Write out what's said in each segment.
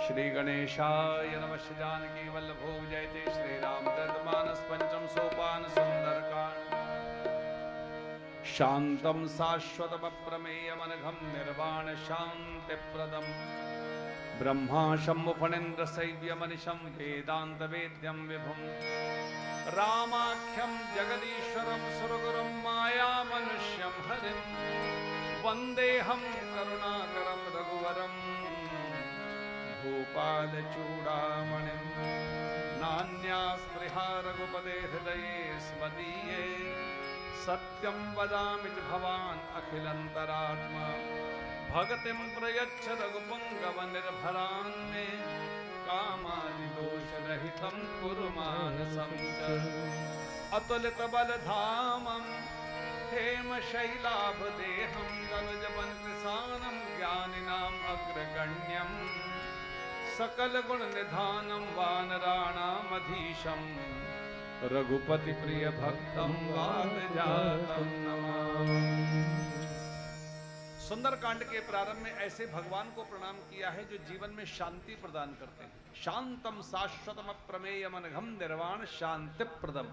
श्री गणेशाय नमः। श्री जानकी वल्लभो जयते श्री रामचरितमानस पंचम सोपान सुंदरकांड। शांतं शाश्वतमप्रमेयमनघं निर्वाण शांतिप्रदं ब्रह्मा शंभु फणीन्द्र सैव्यमनिशं वेदांत वेद्यं विभुं रामाख्यं जगदीश्वरं सुरगुरुं माया मनुष्यं हरिं वन्देऽहं करुणाकरं रघुवरं भूपालचूडामणिं। नान्यास्पृहा रघुपते हृदये स्मदीये सत्यं वदामि च भवान् अखिलन्तरात्मा। भगतिं प्रयच्छ रघुपुङ्गवनिर्भरान् मे कामादिदोषरहितं कुरु मानसं च। अतुलितबलधामं हेमशैलाभदेहं तनुजवनकृशानं ज्ञानिनाम् अग्रगण्यं सकलगुणनिधानं वानराणामधीशं रघुपति प्रिय भक्तं वातजातं नमामि। सुंदरकांड के प्रारंभ में ऐसे भगवान को प्रणाम किया है जो जीवन में शांति प्रदान करते हैं। शांतम शाश्वतम प्रमेयम अनघम निर्वाण शांति प्रदम,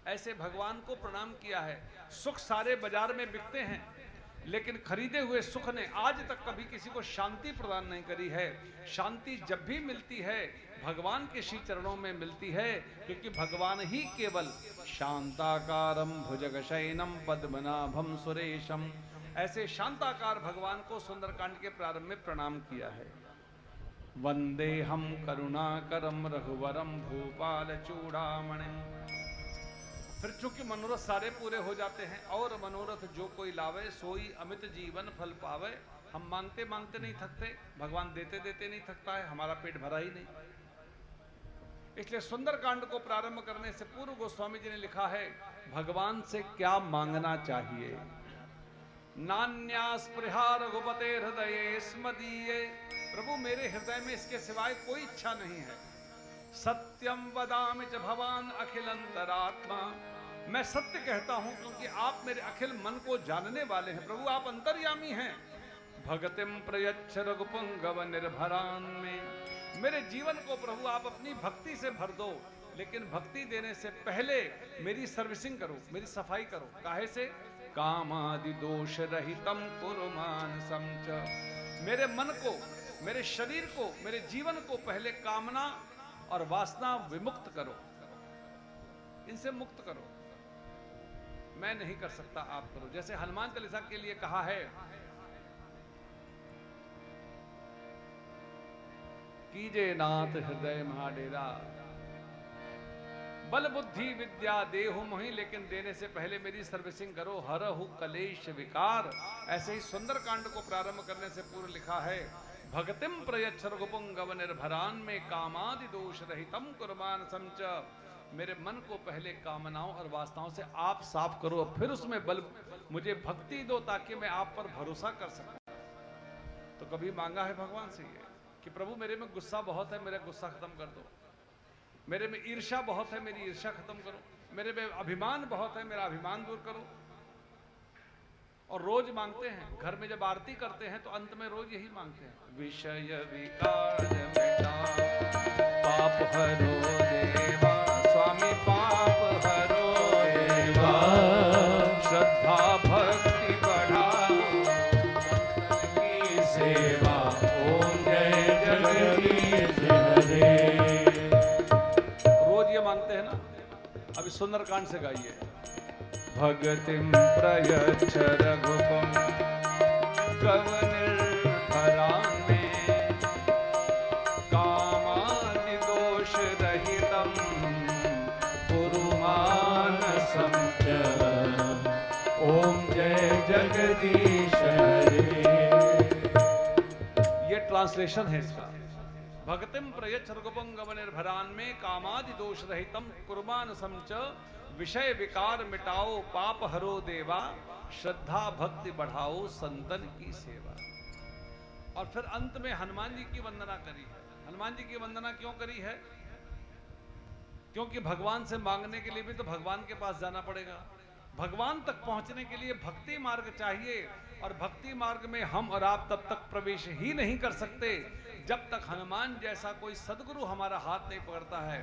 ऐसे भगवान को प्रणाम किया है। सुख सारे बाजार में बिकते हैं, लेकिन खरीदे हुए सुख ने आज तक कभी किसी को शांति प्रदान नहीं करी है। शांति जब भी मिलती है भगवान के श्री चरणों में मिलती है, क्योंकि भगवान ही केवल शांताकारं भुजगशयनं पद्मनाभं सुरेशम, ऐसे शांताकार भगवान को सुंदरकांड के प्रारंभ में प्रणाम किया है। वंदेहम करुणाकरम रघुवरम भूपाल चूड़ामणिम। फिर चूंकि मनोरथ सारे पूरे हो जाते हैं, और मनोरथ जो कोई लावे सोई अमित जीवन फल पावे। हम मांगते मांगते नहीं थकते, भगवान देते देते नहीं थकता है, हमारा पेट भरा ही नहीं। इसलिए सुंदरकांड को प्रारंभ करने से पूर्व गोस्वामी जी ने लिखा है, भगवान से क्या मांगना चाहिए। नान्यास्पृहा रघुपते हृदये स्मदीये, प्रभु मेरे हृदय में इसके सिवाय कोई इच्छा नहीं है। सत्यम वदामि च भवान अखिलंतरात्मा, मैं सत्य कहता हूं क्योंकि आप मेरे अखिल मन को जानने वाले हैं। प्रभु आप अंतर्यामी हैं। भगतिम प्रयच्छ रघुपुंगव निर्भरान में, मेरे जीवन को प्रभु आप अपनी भक्ति से भर दो, लेकिन भक्ति देने से पहले मेरी सर्विसिंग करो, मेरी सफाई करो। काहे से? कामादि दोष रहितम कुरु मानसं च, मेरे मन को, मेरे शरीर को, मेरे जीवन को पहले कामना और वासना विमुक्त करो, इनसे मुक्त करो। मैं नहीं कर सकता, आप करो। जैसे हनुमान चालीसा के लिए कहा है, कीजे नाथ हृदय महाडेरा, बल बुद्धि विद्या देहु मोहि, लेकिन देने से पहले मेरी सर्विसिंग करो। हरहु कलेश विकार, ऐसे ही सुंदरकांड को प्रारंभ करने से पूर्व लिखा है, भगतिम प्रयच्छ रघुपुंगव निर्भरान में कामादि दोष रहितम कुर्मानसं च, मेरे मन को पहले कामनाओं और वासनाओं से आप साफ करो, फिर उसमें बल मुझे भक्ति दो ताकि मैं आप पर भरोसा कर सकूं। तो कभी मांगा है भगवान से ये कि प्रभु मेरे में गुस्सा बहुत है, मेरा गुस्सा खत्म कर दो। मेरे में ईर्ष्या बहुत है, मेरी ईर्ष्या खत्म करो। मेरे में अभिमान बहुत है, मेरा अभिमान दूर करो। और रोज मांगते हैं, घर में जब आरती करते हैं तो अंत में रोज यही मांगते हैं, विषय विकार मिटा पाप हरो देवा, स्वामी पाप हरो देवा, श्रद्धा भक्ति बढ़ाओ की सेवा, ओम जय जगदीश हरे। रोज ये मांगते हैं ना। अभी सुंदरकांड से गाइए, भगतिम प्रयच्छ रघुपुंगव निर्भरान में कामादि दोष रहितम कुरु मानसं च, ओम जय जगदीश हरे। ये ट्रांसलेशन है इसका। भगतिम प्रयच्छ रघुपुंगव निर्भरान में कामादि दोष रहितम कुरु मानसं च, विषय विकार मिटाओ पाप हरो देवा, श्रद्धा भक्ति बढ़ाओ संतन की सेवा। और फिर अंत में हनुमान जी की वंदना करी है। हनुमान जी की वंदना क्यों करी है? क्योंकि भगवान से मांगने के लिए भी तो भगवान के पास जाना पड़ेगा। भगवान तक पहुंचने के लिए भक्ति मार्ग चाहिए, और भक्ति मार्ग में हम और आप तब तक प्रवेश ही नहीं कर सकते जब तक हनुमान जैसा कोई सदगुरु हमारा हाथ नहीं पकड़ता है।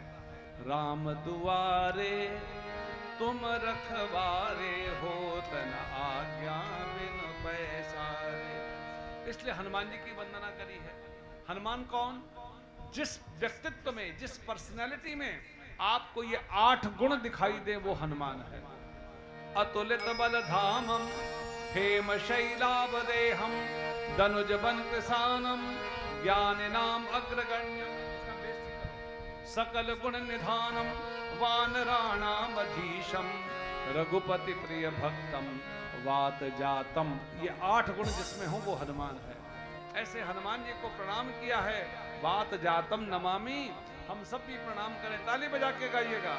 राम दुआरे तुम रखवारे हो तन आज्ञा बिन पैसारे। इसलिए हनुमान जी की वंदना करी है। हनुमान कौन? जिस व्यक्तित्व में, जिस पर्सनैलिटी में आपको ये 8 गुण दिखाई दे वो हनुमान है। अतुलित बल धामम हेम शैलावदेहम धनुज बन कृसानम ज्ञान नाम अग्रगण्यम सकल गुण निधानम वानराणाम अधीशम रघुपति प्रिय भक्तम वात जातम। ये 8 गुण जिसमें हो वो हनुमान है। ऐसे हनुमान जी को प्रणाम किया है। वात जातम नमामि। हम सब भी प्रणाम करें, ताली बजा के गाइएगा।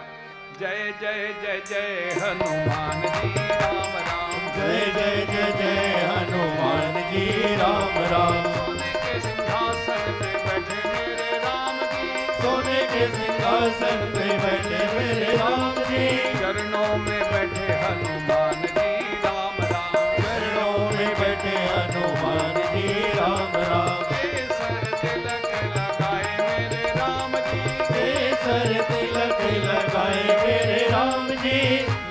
जय जय जय जय हनुमान जी राम राम। जय जय जय जय हनुमान जी राम राम। सोने के सिंहासन पे बैठे मेरे राम जी। सोने के सिंहासन पे बैठे मेरे राम जी। चरणों में बैठे हनुमान जी राम राम। चरणों में बैठे हनुमान जी राम राम। केसर तिलक लगाए मेरे राम जी। केसर तिलक लगाए मेरे राम जी।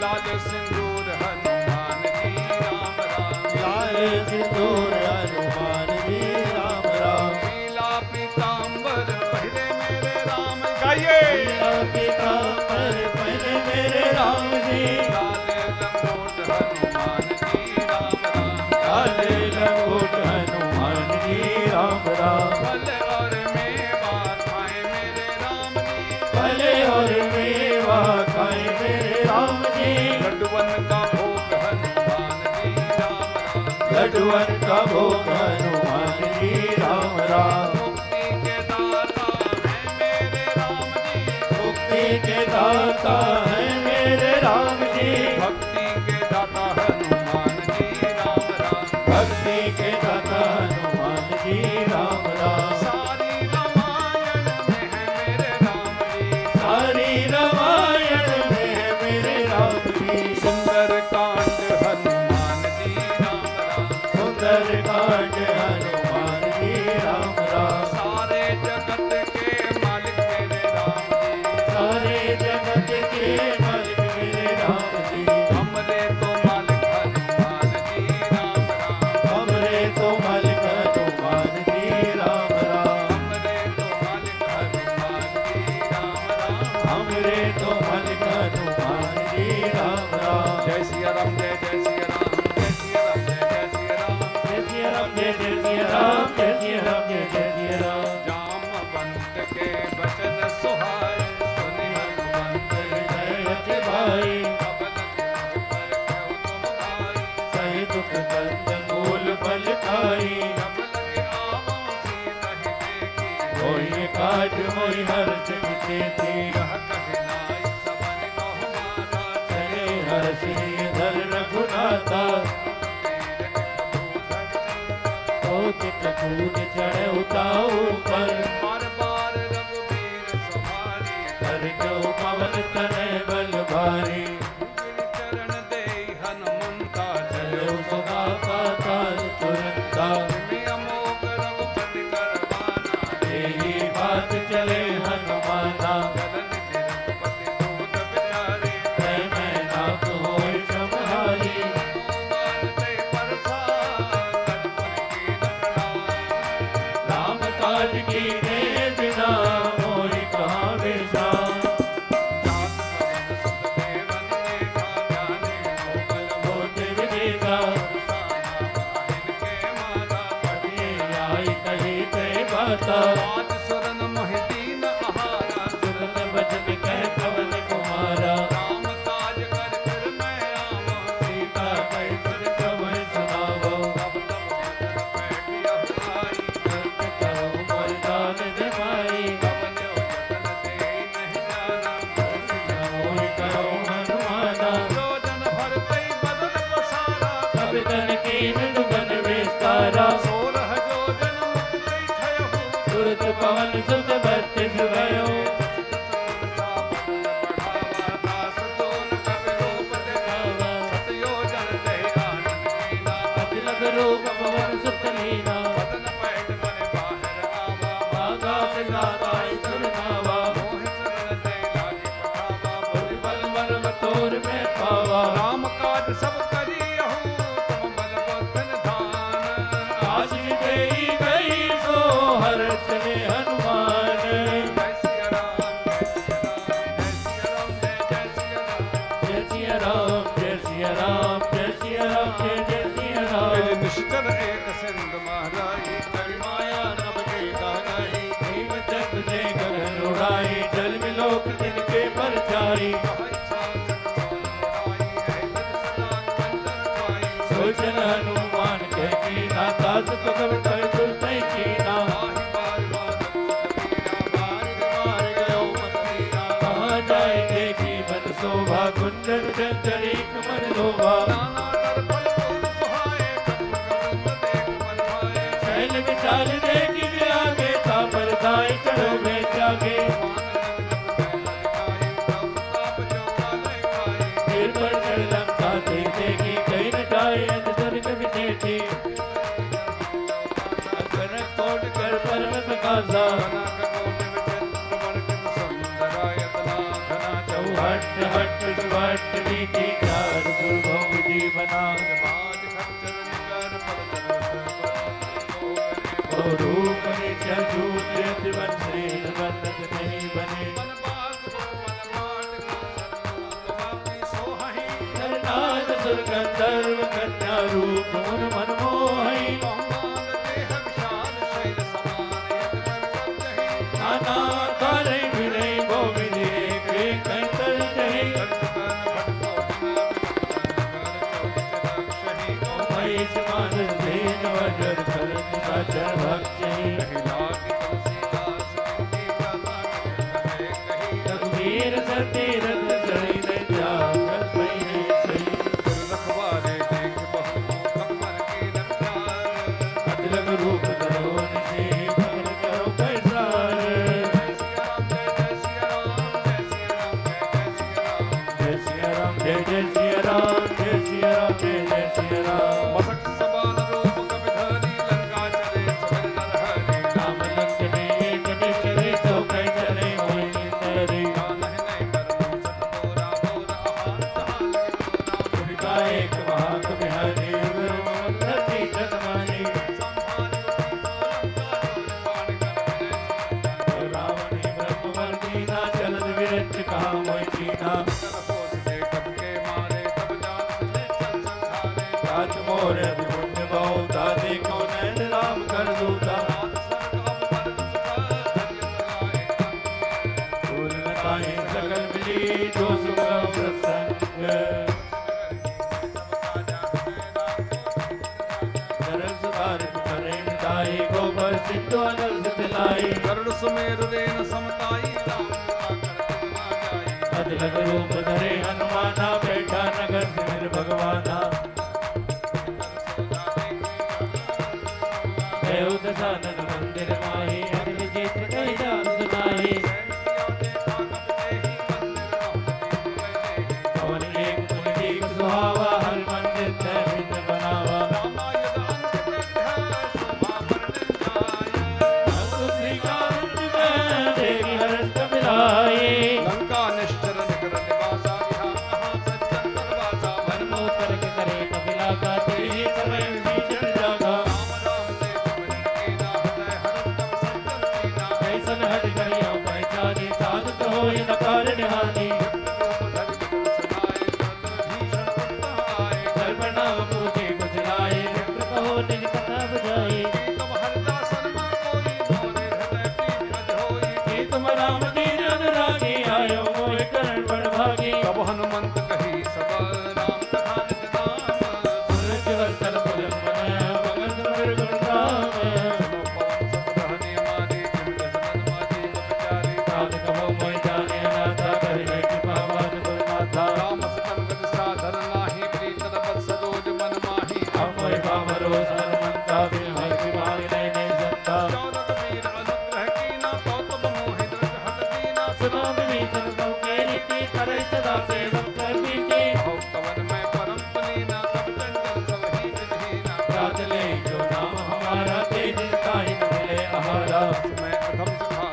लाल सिंदूर हनुमान जी राम राम। लाल सिंदूर हनुमान जी राम राम। पीला पीतांबर पहले मेरे राम। गाइए। पीला पीतांबर पहने मेरे राम जी। लाल लंगोट हनुमान जी राम राम। लाल लंगोट हनुमान जी राम राम। फल और मेवा खाए मेरे राम जी। फले और मेवा खाए मेरे राम जी। लड्डुअन का भोग हनुमान जी राम राम। लड्डुअन का भोग हनुमान जी राम राम। मुक्ति के दाता है मेरे राम जी। मुक्ति के दाता है मेरे राम जी। भक्ति के दाता हनुमान जी राम राम। भक्ति के दाता हनुमान जी राम राम। सारी रामायण में है मेरे राम जी। सारी रामायण में है मेरे राम जी। सुंदर कांड हनुमान जी राम राम। सुंदर कांड हनुमान जी राम राम। सारे जगत के मालिक मेरे राम जी। सारे जगत के मालिक मेरे राम जी। हमरे तो मालिक हनुमान जी राम राम। हमरे तो मालिक हनुमान जी राम राम। हमरे तो मालिक हनुमान जी राम राम। हमरे तो मालिक हनुमान जी राम राम। जय सिया राम जय जय सिया राम। जय सिया राम जय जय सिया राम। जय सिया राम जय जय सिया राम। जय सिया राम जय जय सिया राम। जामवंत के बचन सुहाए सुनि हनुमंत जय भाई पवन पर कहु तुम भाई। सही दुख कंद मूल फल खाई। जब लगे आवो सीतहि देखी। कोई काज मोहि हर्ष विचेती। कह कहे नाई सबन कहु माता। चले हर्ष धर रघुनाथा। ओ चित कूद चढ़े उताऊ पर। बार बार रघुवीर सवारी। कर जो पवन तनय बल भारी। चरण दे हनुमंता चलो चलो सदा पाताल तुरंता। तुम्हें अमोघ रघुपति करवाना। यही बात चले हनुमाना। चलन के रघुपति दूत बिचारे। तय मैं नाथ होय सम्हारी। हनुमान ते परसात कर्पूर की नमनाए। राम काज कीने बिना मोहि कहाँ विश्राम। जात पवन सुत देवन देखा। जाने मोगल होत विदेता इनके माता। पढ़े आई कही ते बाता। आज सुरन मोहि दीन आहारा। सुरत बचन कह पवन कुमारा। राम काज कर फिर मैं आवा। सीता कह फिर कवि सुनावो। तब तब बचन बैठिया भाई। करत कहो मर्दान जमाई। पवन जतन दे नहीं जाना। मोहि कहो हनुमाना। जो जन भरतै बदन पसारा। तब तन कीन दुगन विस्तारा। सोरह जो जन मुक्ति थयहु। तुरत पवन सुत बत्तीस भयो। बढ़ावा दास जोन कपि रूप दिखावा। सतयो जन दे आनंद कीना। अतिलक रूप पवन सुत लीना। बदन पैठ मन बाहर आवा। नाथ गाताई सुरनावा मोहि चरण ते लागे पठावा बल बल बल बतौर में पावा राम काज सब करियहु तुम बल बुद्धि निधान काशी देई गई सो हर चले हनुमान जय सिया राम जय सिया राम जय सिया राम जय सिया राम जय सिया राम जय सिया राम जय जय सिया राम मेरे निश्चर एक सिंध महाराई करी माया नभ के गाई भीम चक्र दे गगन उड़ाई जल में लोक तिनके पर जाई सोचन हनुमान के कीना दास पकड़ कर दुर्तै कीना कहाँ जाए देखी मन शोभा कुंजन चंचल एक मन लोभा शैल विशाल देखी भी आगे था पर दाई चढ़ो में जागे सिर पर चढ़ लंका देखी कहीं न जाए स्वर्ग विचेती अगर कोट कर पर्वत कासा चौहट हट सुहट नीति चार दुर्भव जीवना रूप नित्य जूत बंसे बंदत नहीं बने नरनाथ सुरगंधर्व कन्या रूप मन मनमोहि नाना करे मिले गोविंद एक कंतर जही महेश मानस भेद वजर करन साचर भक्ति रघुवीर सती रथ चढ़ी न जागत पई सही अतिलक रूप धरो निसे भगन करो पैसार जय सिया राम जय जय सिया राम जय सिया राम जय जय सिया राम राम लंकन एक निश्चरे तो कई चले होई निंदरी उनका एक वाहक बिहारी धरती जगमानी रावणी ब्रह्मवर्दीना चलत विरच कहा मोहि कीना राज मोर अभिपुण्य बहु दादे को नैन राम कर दूता पूर्णताहि सकल मिली जो सुख प्रसंग सरल सुधारित करे दाई गोबर सिद्धो अनल दिलाई गरुड़ सुमेरु रेन समताई राम अतिलक रूप धरे हनुमाना बैठा नगर सिर भगवाना देव दशानन मंदिर माही अनिल जीत कई जान सुनाई पवन एक कुलदीप सुहावा हर मंदिर तैबिन बनावा श्रीकांत में देवी हर्ष कपिलाई लंका निश्चर निकर निवासा विहार सज्जन करवासा मनमोहन के करे कपिला का तेहि समय भीषण जागा कैसन हट करियो पहचानी साधुत होई न कारण हानि सर्वनाम पूजे कुचलाए विप्र कहो निज कथा बजाई कि तुम राम दीन अनुरागी आयो मोहि करण बड़ भागी तब हनुमंत कही सब राम कथा निज नाम सूरज वर्तन पुलम मन भगत सुंदर गुण धाम साध कहो मोहि जाने अनाथा करिले कृपा मान गुरुनाथा राम सकल गद साधन नाही प्रीत बद सरोज मन माही हम मोहि पामरो हनुमंता बिन हर विभाग नैने संता चौरक वीर अनुग्रह कीना कौतुक मोहि द्रज हट दीना सुनो विभीषण कहो के रीति करे सदा सेवक कर बीती बहुत कवन में परम पलीना कब चंचल सब ही विधीना राज ले जो नाम हमारा तेज काहि न मिले आहारा मैं अधम सुखा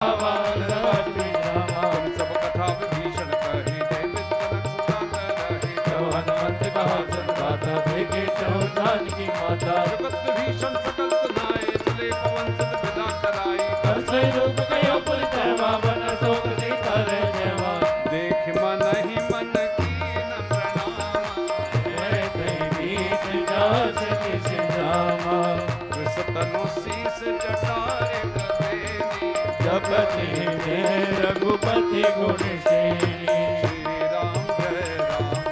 तुम सब कथा विभीषण कही देवित जनक सुजाता रहे। हनुमंत कहा सतगाथा देखे चौधान की माता। जगत विभीषण सकल सुनाए चले पवन सुत विदा कराई। हर्षै रूप कयो पुर तैवा बन शोक सीता रे जयवा। देख मन ही मन कीन प्रणाम मेरे कहीं बीच जास किस जामा। कृष तनु शीस जटाए गदेनी। जपति जय रघुपति गुण सेनी। श्री राम जय राम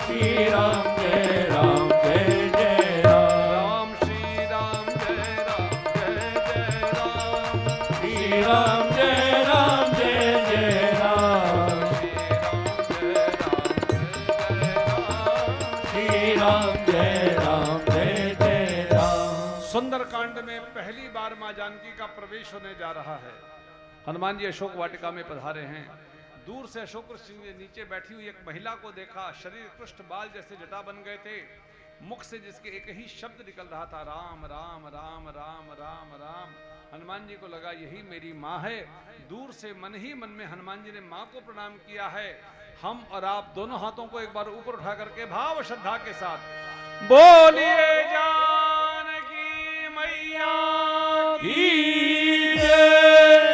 श्री राम जय राम जय जय राम। राम श्री राम जय राम श्री राम जय राम जय जय राम। श्री राम जय राम जय जय राम। सुंदर कांड में पहली बार मां जानकी का प्रवेश होने जा रहा है। हनुमान जी अशोक वाटिका में पधारे हैं। दूर से अशोक सिंह ने नीचे बैठी हुई एक महिला को देखा। शरीर कृष्ट बाल जैसे जटा बन गए थे। मुख से जिसके एक ही शब्द निकल रहा था, राम राम राम राम राम राम। हनुमान जी को लगा यही मेरी माँ है। दूर से मन ही मन में हनुमान जी ने माँ को प्रणाम किया है। हम और आप दोनों हाथों को एक बार ऊपर उठा करके भाव श्रद्धा के साथ बोलिए जानकी मैया की जय।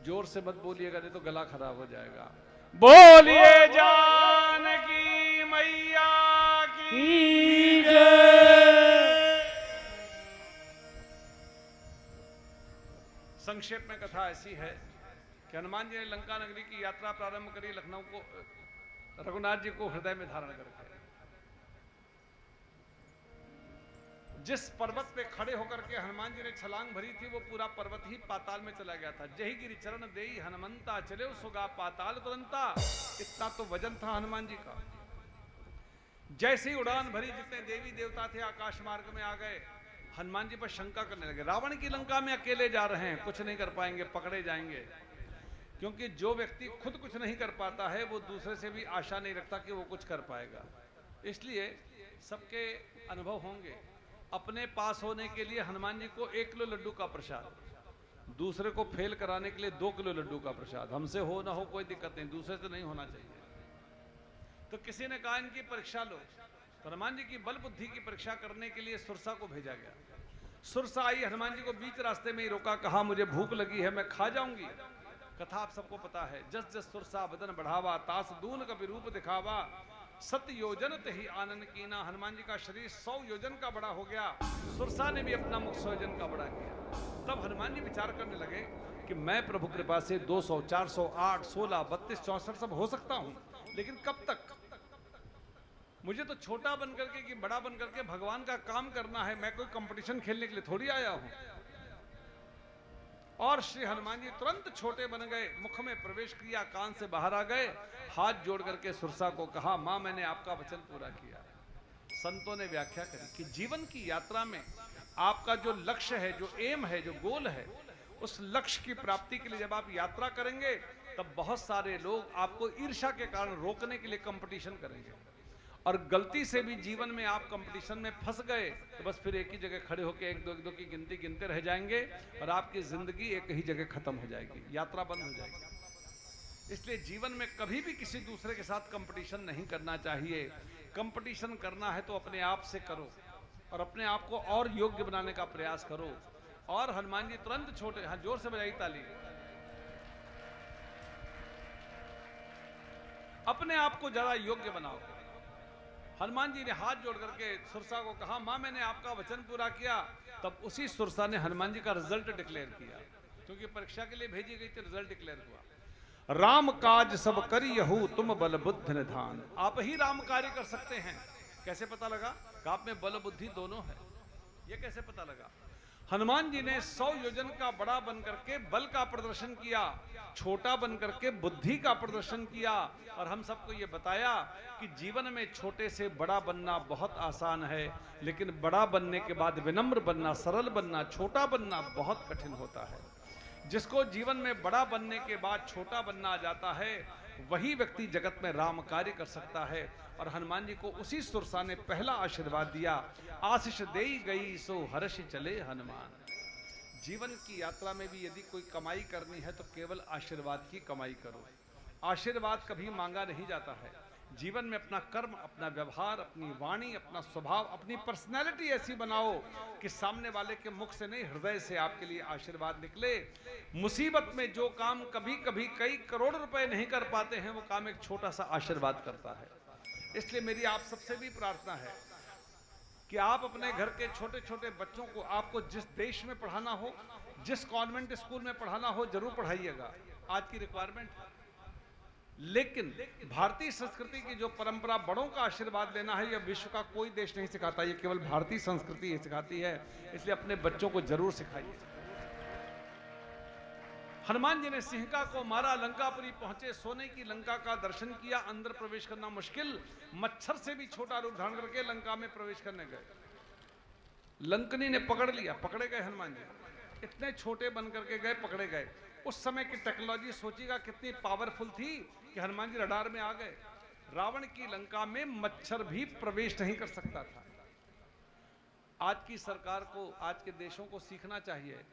जोर से मत बोलिएगा नहीं तो गला खराब हो जाएगा। बोलिए जानकी मैया की जय। संक्षेप में कथा ऐसी है कि हनुमान जी ने लंका नगरी की यात्रा प्रारंभ करी। लखनऊ को रघुनाथ जी को हृदय में धारण करके जिस पर्वत पे खड़े होकर के हनुमान जी ने छलांग भरी थी वो पूरा पर्वत ही पाताल में चला गया था। जही गिरि चरण देई हनुमंता चले सुगा पाताल तुरंता। इतना तो वजन था हनुमान जी का। जैसे ही उड़ान भरी जितने देवी देवता थे आकाश मार्ग में आ गए। हनुमान जी पर शंका करने लगे। रावण की लंका में अकेले जा रहे हैं, कुछ नहीं कर पाएंगे, पकड़े जाएंगे। क्योंकि जो व्यक्ति खुद कुछ नहीं कर पाता है वो दूसरे से भी आशा नहीं रखता कि वो कुछ कर पाएगा। इसलिए सबके अनुभव होंगे। अपने पास होने के लिए हनुमान जी को 1 किलो लड्डू का प्रसाद, दूसरे को फेल कराने के लिए 2 किलो लड्डू का प्रसाद। हमसे हो ना हो कोई दिक्कत नहीं, दूसरे से नहीं होना चाहिए। तो किसी ने कहा इनकी परीक्षा लो। तो हनुमान जी की बल बुद्धि की परीक्षा करने के लिए सुरसा को भेजा गया। सुरसा आई, हनुमान जी को बीच रास्ते में ही रोका, कहा मुझे भूख लगी है, मैं खा जाऊंगी। कथा आप सबको पता है। जस जस सुरसा बदन बढ़ावा, तास दून कभी रूप दिखावा। 7 योजन ही आनंद कीना। हनुमान जी का शरीर 100 योजन का बड़ा हो गया। सुरसा ने भी अपना मुख 100 योजन का बड़ा किया। तब हनुमान जी विचार करने लगे कि मैं प्रभु कृपा से 200, 400, 8, 16, 32, 64 सब हो सकता हूं, लेकिन कब तक? मुझे तो छोटा बन करके कि बड़ा बन करके भगवान का काम करना है। मैं कोई कंपटीशन खेलने के लिए थोड़ी आया हूं। और श्री हनुमान जी तुरंत छोटे बन गए, मुख में प्रवेश किया, कान से बाहर आ गए, हाथ जोड़ करके सुरसा को कहा मां मैंने आपका वचन पूरा किया। संतों ने व्याख्या करी कि जीवन की यात्रा में आपका जो लक्ष्य है, जो एम है, जो गोल है, उस लक्ष्य की प्राप्ति के लिए जब आप यात्रा करेंगे तब बहुत सारे लोग आपको ईर्ष्या के कारण रोकने के लिए कंपटीशन करेंगे। और गलती से भी जीवन में आप कंपटीशन में फंस गए तो बस फिर एक ही जगह खड़े होकर 1, 2, 1, 2 की गिनती गिनते रह जाएंगे और आपकी जिंदगी एक ही जगह खत्म हो जाएगी, यात्रा बंद हो जाएगी। इसलिए जीवन में कभी भी किसी दूसरे के साथ कंपटीशन नहीं करना चाहिए। कंपटीशन करना है तो अपने आप से करो और अपने आप को और योग्य बनाने का प्रयास करो। और हनुमान जी तुरंत छोटे, हाँ जोर से बजाई ताली, अपने आप को ज्यादा योग्य बनाओ। हनुमान जी ने हाथ जोड़ करके सुरसा को कहा मां मैंने आपका वचन पूरा किया। तब उसी सुरसा ने हनुमान जी का रिजल्ट डिक्लेयर किया, क्योंकि परीक्षा के लिए भेजी गई थी, रिजल्ट डिक्लेयर हुआ। राम काज सब करियहु तुम बल बुद्धि निधान। आप ही राम कार्य कर सकते हैं। कैसे पता लगा? आप में बल बुद्धि दोनों है। ये कैसे पता लगा? हनुमान जी ने 100 योजन का बड़ा बनकर के बल का प्रदर्शन किया, छोटा बनकर के बुद्धि का प्रदर्शन किया और हम सबको ये बताया कि जीवन में छोटे से बड़ा बनना बहुत आसान है, लेकिन बड़ा बनने के बाद विनम्र बनना, सरल बनना, छोटा बनना बहुत कठिन होता है। जिसको जीवन में बड़ा बनने के बाद छोटा बनना आ जाता है वही व्यक्ति जगत में राम कार्य कर सकता है। और हनुमान जी को उसी सुरसा ने पहला आशीर्वाद दिया, आशीष देई गई सो हर्ष चले हनुमान। जीवन की यात्रा में भी यदि कोई कमाई करनी है तो केवल आशीर्वाद की कमाई करो। आशीर्वाद कभी मांगा नहीं जाता है। जीवन में अपना कर्म, अपना व्यवहार, अपनी वाणी, अपना स्वभाव, अपनी पर्सनैलिटी ऐसी बनाओ कि सामने वाले के मुख से नहीं, हृदय से आपके लिए आशीर्वाद निकले। मुसीबत में जो काम कभी कभी कई करोड़ रुपए नहीं कर पाते हैं, वो काम एक छोटा सा आशीर्वाद करता है। इसलिए मेरी आप सबसे भी प्रार्थना है कि आप अपने घर के छोटे छोटे बच्चों को, आपको जिस देश में पढ़ाना हो, जिस कॉन्वेंट स्कूल में पढ़ाना हो, जरूर पढ़ाइएगा, आज की रिक्वायरमेंट है। लेकिन भारतीय संस्कृति की जो परंपरा, बड़ों का आशीर्वाद लेना है, यह विश्व का कोई देश नहीं सिखाता, ये केवल भारतीय संस्कृति ही सिखाती है। इसलिए अपने बच्चों को जरूर सिखाइए। हनुमान जी ने सिंहका को मारा, लंकापुरी पहुंचे, सोने की लंका का दर्शन किया। अंदर प्रवेश करना मुश्किल, मच्छर से भी छोटा रूप धारण करके लंका में प्रवेश करने गए। लंकनी ने पकड़ लिया, पकड़े गए हनुमान जी, इतने छोटे बन करके गए, पकड़े गए। उस समय की टेक्नोलॉजी सोचिएगा कितनी पावरफुल थी कि हनुमान जी रडार में आ गए। रावण की लंका में मच्छर भी प्रवेश नहीं कर सकता था। आज की सरकार को, आज के देशों को सीखना चाहिए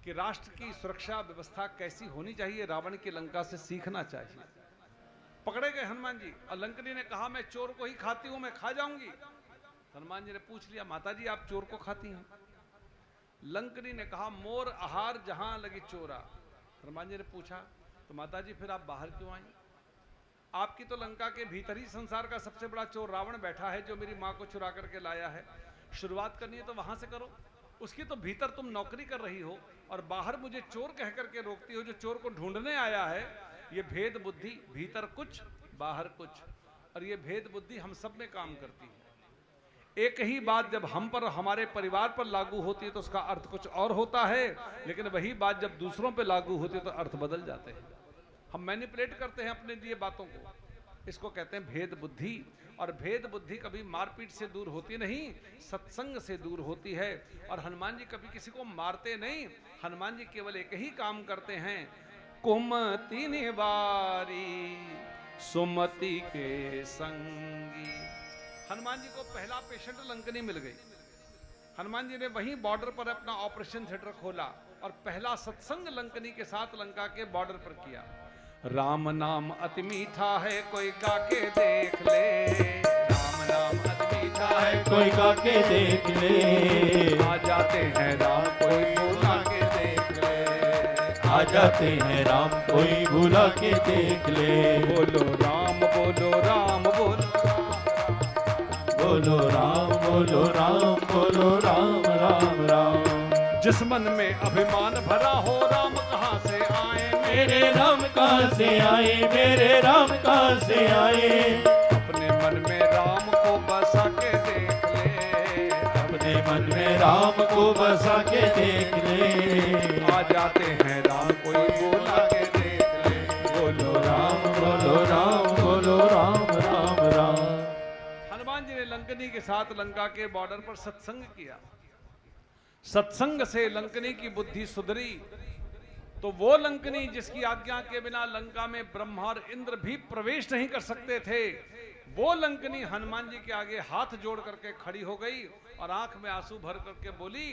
कि राष्ट्र की सुरक्षा व्यवस्था कैसी होनी चाहिए, रावण की लंका से सीखना चाहिए। पकड़े गए हनुमान जी, और लंकनी ने कहा मैं चोर को ही खाती हूं, मैं खा जाऊंगी। हनुमान जी ने पूछ लिया, माता जी आप चोर को खाती हैं? लंकनी ने कहा मोर आहार जहां लगी चोरा। हनुमान जी ने पूछा तो माता जी फिर आप बाहर क्यों आई? आपकी तो लंका के भीतर ही संसार का सबसे बड़ा चोर रावण बैठा है, जो मेरी माँ को चुरा करके लाया है। शुरुआत करनी है तो वहां से करो। उसकी तो भीतर तुम नौकरी कर रही हो और बाहर मुझे चोर कह करके रोकती हो, जो चोर को ढूंढने आया है। ये भेद बुद्धि, भीतर कुछ बाहर कुछ, और ये भेद बुद्धि हम सब में काम करती है। एक ही बात जब हम पर, हमारे परिवार पर लागू होती है तो उसका अर्थ कुछ और होता है, लेकिन वही बात जब दूसरों पर लागू होती है तो अर्थ बदल जाते हैं। हम मैनिपुलेट करते हैं अपने लिए बातों को, इसको कहते हैं भेद बुद्धि। और भेद बुद्धि कभी मारपीट से दूर होती नहीं, सत्संग से दूर होती है। और हनुमान जी कभी किसी को मारते नहीं, हनुमान जी केवल एक ही काम करते हैं, कुमति निवारी सुमति के संगी। हनुमान जी को पहला पेशेंट लंकनी मिल गई। हनुमान जी ने वहीं बॉर्डर पर अपना ऑपरेशन थिएटर खोला और पहला सत्संग लंकनी के साथ लंका के बॉर्डर पर किया। राम नाम अति मीठा है कोई गा के देख ले, राम नाम अति मीठा है कोई गा के देख ले। आ जाते हैं राम कोई भूला के देख ले, आ जाते हैं राम कोई भूला के देख ले। बोलो राम बोलो राम बोलो, बोलो राम बोलो राम बोलो राम राम राम। जिस मन में अभिमान भरा हो, राम कहाँ से आए मेरे राम कहाँ से आए, मेरे राम कहाँ से आए। अपने मन में राम को बसा के देख ले, अपने मन में राम को बसा के देख ले। आ जाते हैं राम कोई बोला के देख ले, बोलो राम बोलो राम बोलो राम राम राम। हनुमान जी ने लंकनी के साथ लंका के बॉर्डर पर सत्संग किया। सत्संग से लंकनी की बुद्धि सुधरी, तो वो लंकनी जिसकी आज्ञा के बिना लंका में ब्रह्मा और इंद्र भी प्रवेश नहीं कर सकते थे, वो लंकनी हनुमान जी के आगे हाथ जोड़ करके खड़ी हो गई और आंख में आंसू भर करके बोली,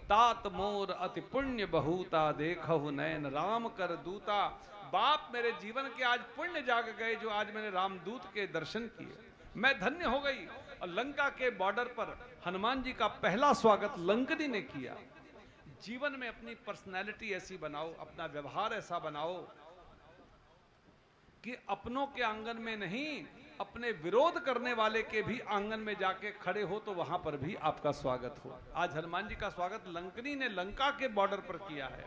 तात मोर अति पुण्य बहुता देखहु नयन राम कर दूता। बाप मेरे जीवन के आज पुण्य जाग गए, जो आज मैंने रामदूत के दर्शन किए, मैं धन्य हो गई। और लंका के बॉर्डर पर हनुमान जी का पहला स्वागत लंकनी ने किया। जीवन में अपनी पर्सनैलिटी ऐसी बनाओ, अपना व्यवहार ऐसा बनाओ कि अपनों के आंगन में नहीं, अपने विरोध करने वाले के भी आंगन में जाके खड़े हो तो वहां पर भी आपका स्वागत हो। आज हनुमान जी का स्वागत लंकनी ने लंका के बॉर्डर पर किया है।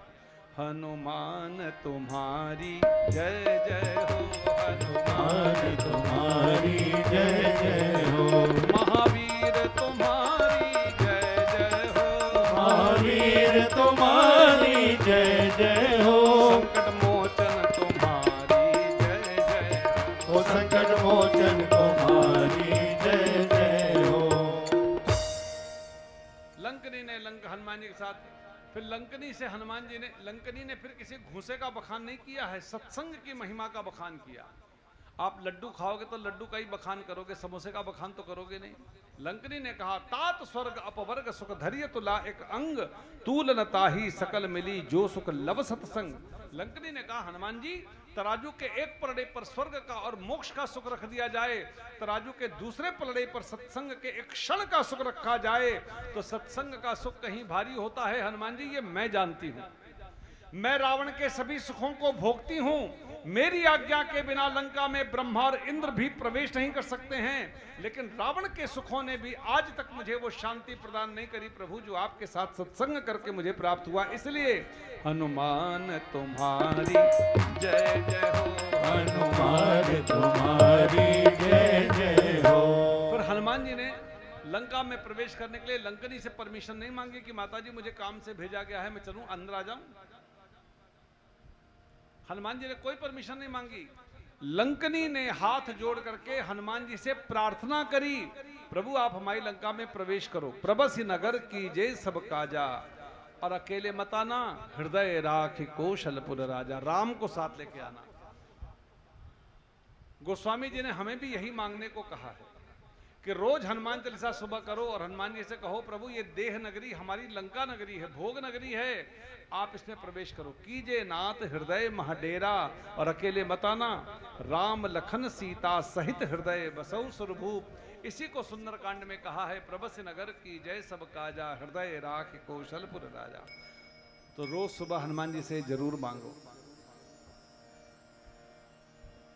हनुमान तुम्हारी जय जय हो, हनुमान तुम्हारी जय जय हो, महावीर तुम्हारी जय जय हो, महावीर तुम्हारी जय जय हो, संकट मोचन तुम्हारी जय जय हो, संकट मोचन तुम्हारी जय जय हो। लंकनी ने हनुमान जी के साथ फिर लंकनी से हनुमान जी ने, लंकनी ने फिर किसी घूसे का बखान नहीं किया है, सत्संग की महिमा का बखान किया। आप लड्डू खाओगे तो लड्डू का ही बखान करोगे, समोसे का बखान तो करोगे नहीं। लंकनी ने कहा तात स्वर्ग अपवर्ग सुख धैर्य तुला एक अंग तूल न ताही सकल मिली जो सुख लव सत्संग। लंकनी ने कहा हनुमान जी, तराजू के एक पलड़े पर स्वर्ग का और मोक्ष का सुख रख दिया जाए, तराजू के दूसरे पलड़े पर सत्संग के एक क्षण का सुख रखा जाए तो सत्संग का सुख कहीं भारी होता है। हनुमान जी ये मैं जानती हूं, मैं रावण के सभी सुखों को भोगती हूं, मेरी आज्ञा के बिना लंका में ब्रह्मा और इंद्र भी प्रवेश नहीं कर सकते हैं, लेकिन रावण के सुखों ने भी आज तक मुझे वो शांति प्रदान नहीं करी प्रभु जो आपके साथ सत्संग करके मुझे प्राप्त हुआ। इसलिए हनुमान तुम्हारी जय जय हो, हनुमान तुम्हारी जय जय हो। फिर हनुमान जी ने लंका में प्रवेश करने के लिए लंकनी से परमिशन नहीं मांगी कि माताजी मुझे काम से भेजा गया है, मैं चलूं अंदर आ जाऊं। हनुमान जी ने कोई परमिशन नहीं मांगी। लंकनी ने हाथ जोड़ करके हनुमान जी से प्रार्थना करी, प्रभु आप हमारी लंका में प्रवेश करो, प्रबस नगर कीजिए सब काजा और अकेले मत आना, हृदय राखि कौशलपुर राजा, राम को साथ लेके आना। गोस्वामी जी ने हमें भी यही मांगने को कहा है कि रोज हनुमान चालीसा सुबह करो और हनुमान जी से कहो प्रभु ये देह नगरी हमारी लंका नगरी है, भोग नगरी है, आप इसमें प्रवेश करो, कीजिए नाथ हृदय महडेरा और अकेले मत आना, राम लखन सीता सहित हृदय बसौ स्वरूप। इसी को सुंदरकांड में कहा है, प्रबस नगर की जय सब काजा, हृदय राख कौशलपुर राजा। तो रोज सुबह हनुमान जी से जरूर मांगो।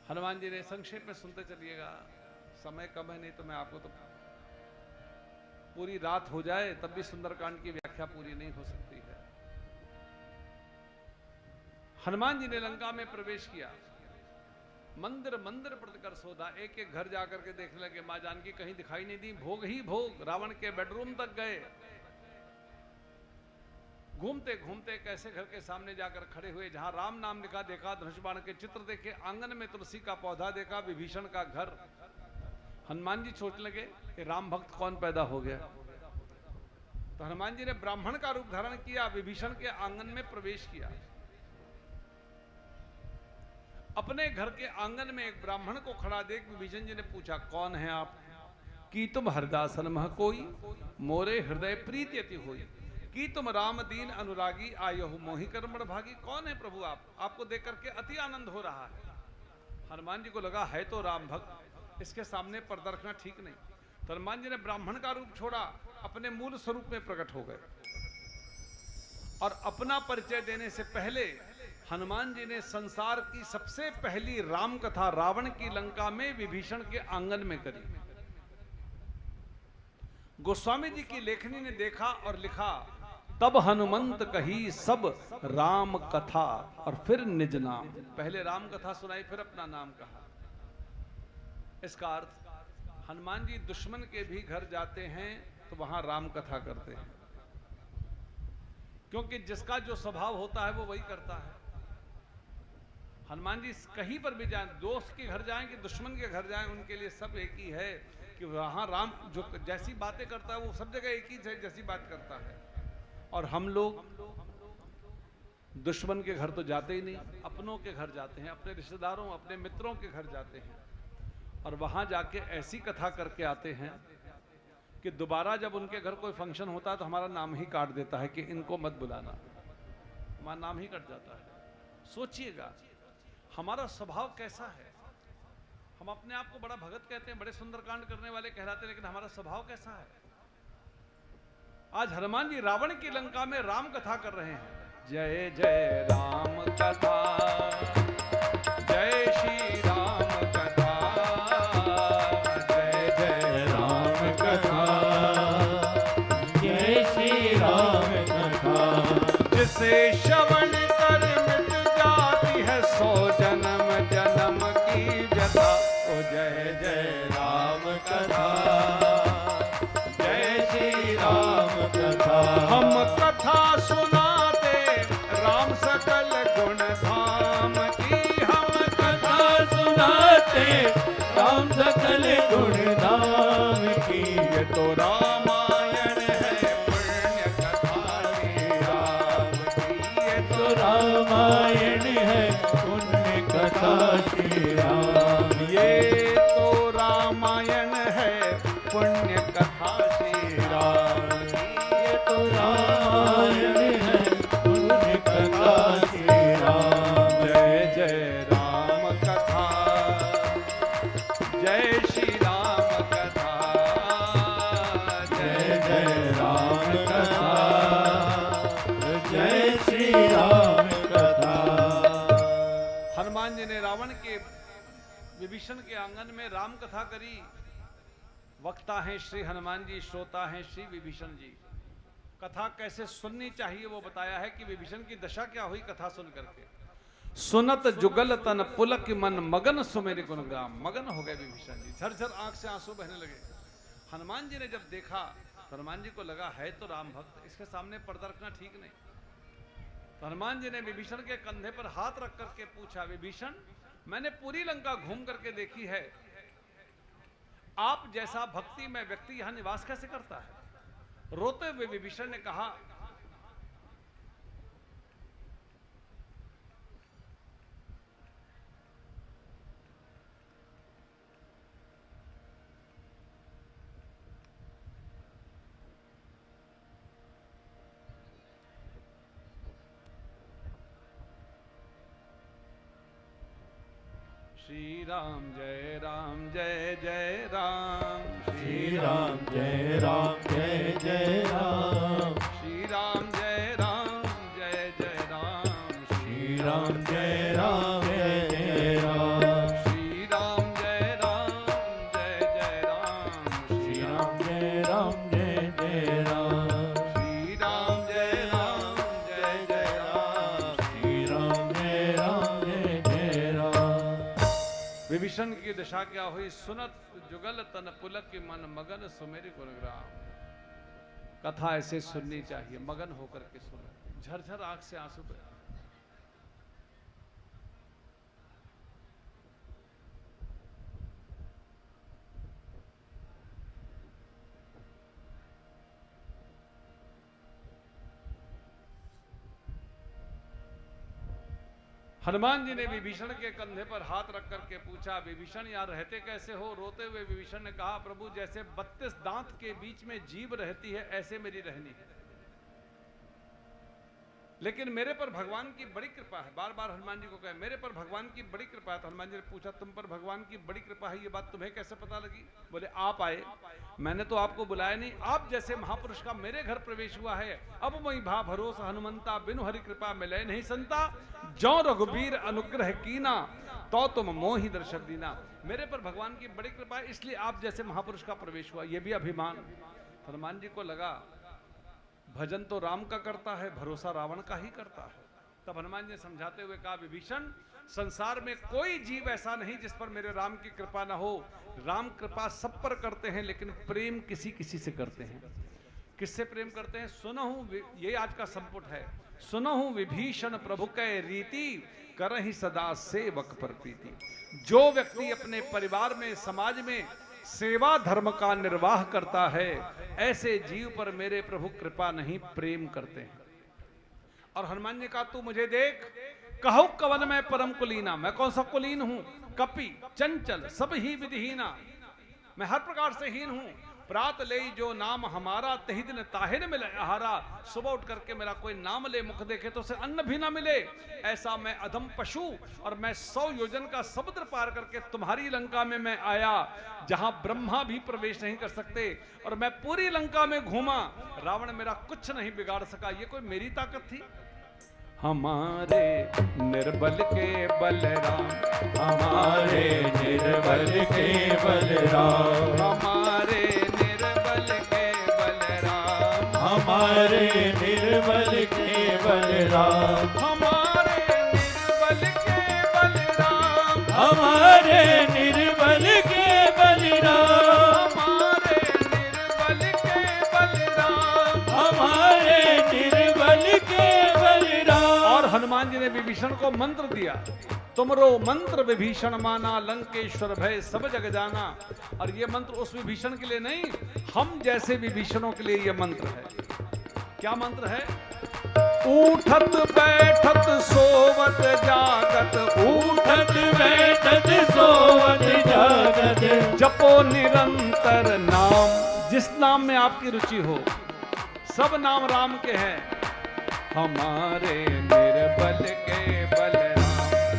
हनुमान जी ने संक्षेप में सुनते चलिएगा, समय कम है, नहीं तो मैं आपको तो पूरी रात हो जाए तब भी सुंदरकांड की व्याख्या पूरी नहीं हो सकती है। हनुमान जी ने लंका में प्रवेश किया, मंदिर मंदिर प्रतिकर सोधा, एक एक घर जाकर के देखने लगे, मां जानकी कहीं दिखाई नहीं दी, भोग ही भोग, रावण के बेडरूम तक गए, घूमते घूमते कैसे घर के सामने जाकर खड़े हुए, जहां राम नाम लिखा देखा, धनुष बाण के चित्र देखे, आंगन में तुलसी का पौधा देखा, विभीषण का घर। हनुमान जी सोचने लगे कि राम भक्त कौन पैदा हो गया, तो हनुमान जी ने ब्राह्मण का रूप धारण किया, विभीषण के आंगन में प्रवेश किया। अपने घर के आंगन में एक ब्राह्मण को खड़ा देख विभीषण जी ने पूछा कौन है आप, कि तुम हरदासन मह कोई, मोरे हृदय प्रीति अति होई, कि तुम राम दीन अनुरागी आयहु मोहि कर्मण भागी। कौन है प्रभु आप, आपको देख करके अति आनंद हो रहा है। हनुमान जी को लगा है तो राम भक्त, इसके सामने पर्दा रखना ठीक नहीं, तो हनुमान जी ने ब्राह्मण का रूप छोड़ा, अपने मूल स्वरूप में प्रकट हो गए और अपना परिचय देने से पहले हनुमान जी ने संसार की सबसे पहली राम कथा रावण की लंका में विभीषण के आंगन में करी। गोस्वामी जी की लेखनी ने देखा और लिखा, तब हनुमंत कही सब राम कथा और फिर निज नाम। पहले राम कथा सुनाई, फिर अपना नाम कहा। इसका अर्थ हनुमान जी दुश्मन के भी घर जाते हैं तो वहां राम कथा करते हैं, क्योंकि जिसका जो स्वभाव होता है वो वही करता है। हनुमान जी कहीं पर भी जाएं, दोस्त के घर जाएं कि दुश्मन के घर जाएं, उनके लिए सब एक ही है कि वहां राम जो जैसी बातें करता है वो सब जगह एक ही जैसी बात करता है। और हम लोग दुश्मन के घर तो जाते ही नहीं, अपनों के घर जाते हैं, अपने रिश्तेदारों अपने मित्रों के घर जाते हैं और वहां जाके ऐसी कथा करके आते हैं कि दोबारा जब उनके घर कोई फंक्शन होता है तो हमारा नाम ही काट देता है कि इनको मत बुलाना, हमारा नाम ही कट जाता है। सोचिएगा हमारा स्वभाव कैसा है। हम अपने आप को बड़ा भगत कहते हैं, बड़े सुंदरकांड करने वाले कहलाते हैं, लेकिन हमारा स्वभाव कैसा है। आज हनुमान जी रावण की लंका में राम कथा कर रहे हैं। जय जय राम कथा, जय श्री राम कथा, जय जय राम कथा, जय श्री राम कथा। जिसे श्रवण कर मिट जाती है सौ जन्म जन्म की व्यथा। ओ जय जय राम कथा, जय श्री राम कथा। हम कथा सुनाते राम सकल गुण धाम की, हम कथा सुनाते राम सकल गुण नाम की। ये तो रामायण है पुण्य कथा की राह। कथा श्री राम ये तो रामायण है पुण्य कथा श्री राम। जय जय राम कथा, जय श्री राम कथा, जय जय राम कथा, जय श्री राम कथा। हनुमान जी ने रावण के विभीषण के आंगन में राम कथा करी। वक्ता हैं श्री हनुमान जी, श्रोता हैं श्री विभीषण जी। कथा कैसे सुननी चाहिए वो बताया है कि विभीषण की दशा क्या हुई कथा सुन करके। सुनत जुगल तन पुलक मन मगन सुमेरि गुणग्राम। मगन हो गए विभीषण जी, झरझर आंख से आंसू बहने लगे। हनुमान जी ने जब देखा तो हनुमान जी को लगा है तो राम भक्त, इसके सामने पर्दा रखना ठीक नहीं। तो हनुमान जी ने विभीषण के कंधे पर हाथ रख करके पूछा, विभीषण मैंने पूरी लंका घूम करके देखी है, आप जैसा भक्ति में व्यक्ति यहां निवास कैसे करता है? रोते हुए विभीषण ने कहा, श्री राम जय राम जय जय राम, श्री राम जय राम जय जय राम, श्री राम जय राम जय जय राम, श्री राम जय राम जय जय राम, श्री राम जय राम जय जय राम, श्री राम जय राम जय जय राम, श्री राम जय राम जय जय राम, श्री राम जय राम जय जय राम। विभीषण की दशा क्या हुई? सुनत जुगल तन पुलक की मन मगन सुमेरि गुणग्राम। कथा ऐसे सुननी चाहिए, मगन होकर के सुनो, झरझर आंख से आंसू बहे। हनुमान जी ने विभीषण के कंधे पर हाथ रख करके पूछा, विभीषण यहाँ रहते कैसे हो? रोते हुए विभीषण ने कहा, प्रभु जैसे 32 दांत के बीच में जीभ रहती है ऐसे मेरी रहनी है, लेकिन मेरे पर भगवान की बड़ी कृपा है। बार बार हनुमान जी को कहे मेरे पर भगवान की बड़ी कृपा है। तो हनुमान जी ने पूछा, तुम पर भगवान की बड़ी कृपा है, ये बात तुम्हें कैसे पता लगी? बोले आप आए, मैंने तो आपको बुलाया नहीं, आप जैसे महापुरुष का मेरे घर प्रवेश हुआ है। अब वही भा भरोसा हनुमंता, बिनु हरि कृपा मिले नहीं संता, जो रघुबीर अनुग्रह कीना, तो तुम मोहि दर्शन दीना। मेरे पर भगवान की बड़ी कृपा है, इसलिए आप जैसे महापुरुष का प्रवेश हुआ, ये भी अभिमान। हनुमान जी को लगा भजन तो राम का करता है, भरोसा रावण का ही करता है। तब हनुमान जी ने समझाते हुए कहा, विभीषण संसार में कोई जीव ऐसा नहीं जिस पर मेरे राम की कृपा ना हो। राम कृपा सब पर करते हैं, लेकिन प्रेम किसी किसी से करते हैं। किससे प्रेम करते हैं? सुनहु, ये आज का संपुट है, सुनहु विभीषण प्रभु कै रीति, करहि सदा सेवक पर प्रीति। जो व्यक्ति अपने परिवार में, समाज में सेवा धर्म का निर्वाह करता है, ऐसे जीव पर मेरे प्रभु कृपा नहीं, प्रेम करते हैं। और हनुमान जी का तू मुझे देख, कहु कवन मैं परम कुलीना। मैं कौन सा कुलीन हूं? कपि चंचल सब ही विधिहीना, मैं हर प्रकार से हीन हूं। प्रात ले जो नाम हमारा, तही दिन ताहे न मिले आहारा। सुबह उठ करके मेरा कोई नाम ले, मुख देखे तो उसे अन्न भी ना मिले। ऐसा मैं अधम पशु, और मैं 100 योजन का समुद्र पार करके तुम्हारी लंका में मैं आया, जहां ब्रह्मा भी प्रवेश नहीं कर सकते, और मैं पूरी लंका में घूमा, रावण मेरा कुछ नहीं बिगाड़ सका। ये कोई मेरी ताकत थी? हमारे निर्बल के बलराम, हमारे निर्बल के बलराम, हमारे निर्बल के बलराम, हमारे निर्बल के बलराम, हमारे निर्बल के बलराम, हमारे निर्बल के बलराम, हमारे निर्बल के बलराम, हमारे निर्बल के बलराम। और हनुमान जी ने विभीषण को मंत्र दिया, तुमरो मंत्र विभीषण माना, लंकेश्वर भय सब जग जाना। और ये मंत्र उस विभीषण के लिए नहीं, हम जैसे विभीषणों के लिए ये मंत्र है। क्या मंत्र है? उठत बैठत सोवत जागत, उठत बैठत सोवत जागत, जपो निरंतर नाम, जिस नाम में आपकी रुचि हो, सब नाम राम के हैं। हमारे निर्बल के बलराम,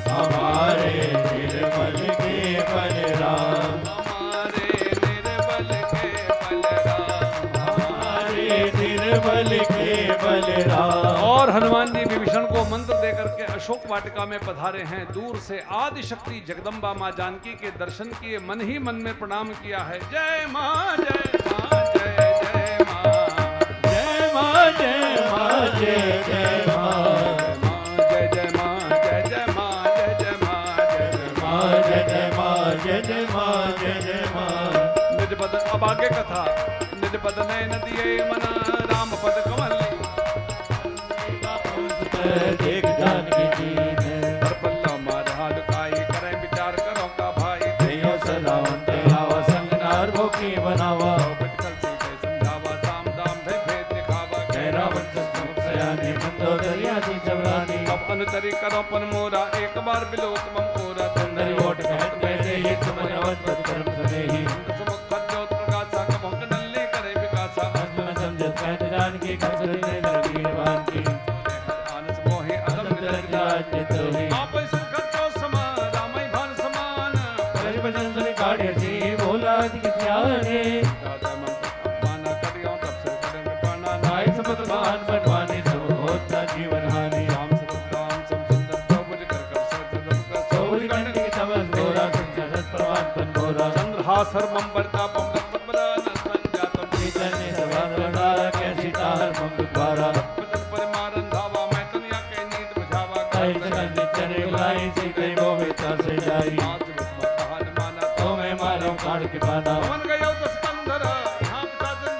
हमारे निर्बल के बलराम, हमारे निर्बल के बलराम, हमारे निर्बल के बलराम। और हनुमान जी विभीषण को मंत्र देकर के अशोक वाटिका में पधारे हैं। दूर से आदि शक्ति जगदम्बा मां जानकी के दर्शन किए, मन ही मन में प्रणाम किया है। जय मां जय मां जय जय मां, जय मां जय मां जय जय मां, जय जय मां जय जय मां जय जय मां जय जय मां जय जय मां जय जय मां जय जय मां। निज पद, अब आगे कथा। निज पद नयन दिए मना, राम पद कमल देख जानकी दीन, पर पल्ला मारा लुकाई, करें विचार करो का भाई। भयो सदावंत आवा संग नार भोगी बनावा, बचकल से कह समझावा, दाम दाम भे भेद दिखावा। जय रावण समुख सयानी, मंदोदरिया दी जबरानी। अब अनुतरी करो पन मोरा, एक बार बिलो तुम ओरा। सुंदरी ओट कहत बैठे ही तुमन अवध पद कर्म सुनेहि, समुख खज्जोत प्रकाशा, कबहुक नल्ले करे विकासा। अंजुम समझत कहत जानकी, कंसुर ने लगी बान की, आनस मोहे अदम निरंजन। राज नितोहि। आप सुख जो समा, रामई भान समान। ब्रज भजन सुनि काढ़े जी, बोला अधिक ध्याने। दादा मन माना करियो, तब से करें पाना। नाय समत मान बनवाने, सो होता जीवन हानि। राम सतराम सम सुंदर, प्रभुज कर कर सजन सोबुज कंठ की तमस घोरा, संचरत प्रवान पन घोरा। चंद्रहास हरमम बरतापम रत्न बरान संजातम। चैतन्य सभा प्रणारा, कैसी तार मंग द्वारा। बचन परिमारन धावा, मैं तनिया के नींद बुझावा। कई सकल निचर बुलाई, सीते मोहिता से जाई। आज मुझ कहान माना, तो मैं मारो काढ़ के पाना। मन गयो दस कंधर, यहाँ पिता जन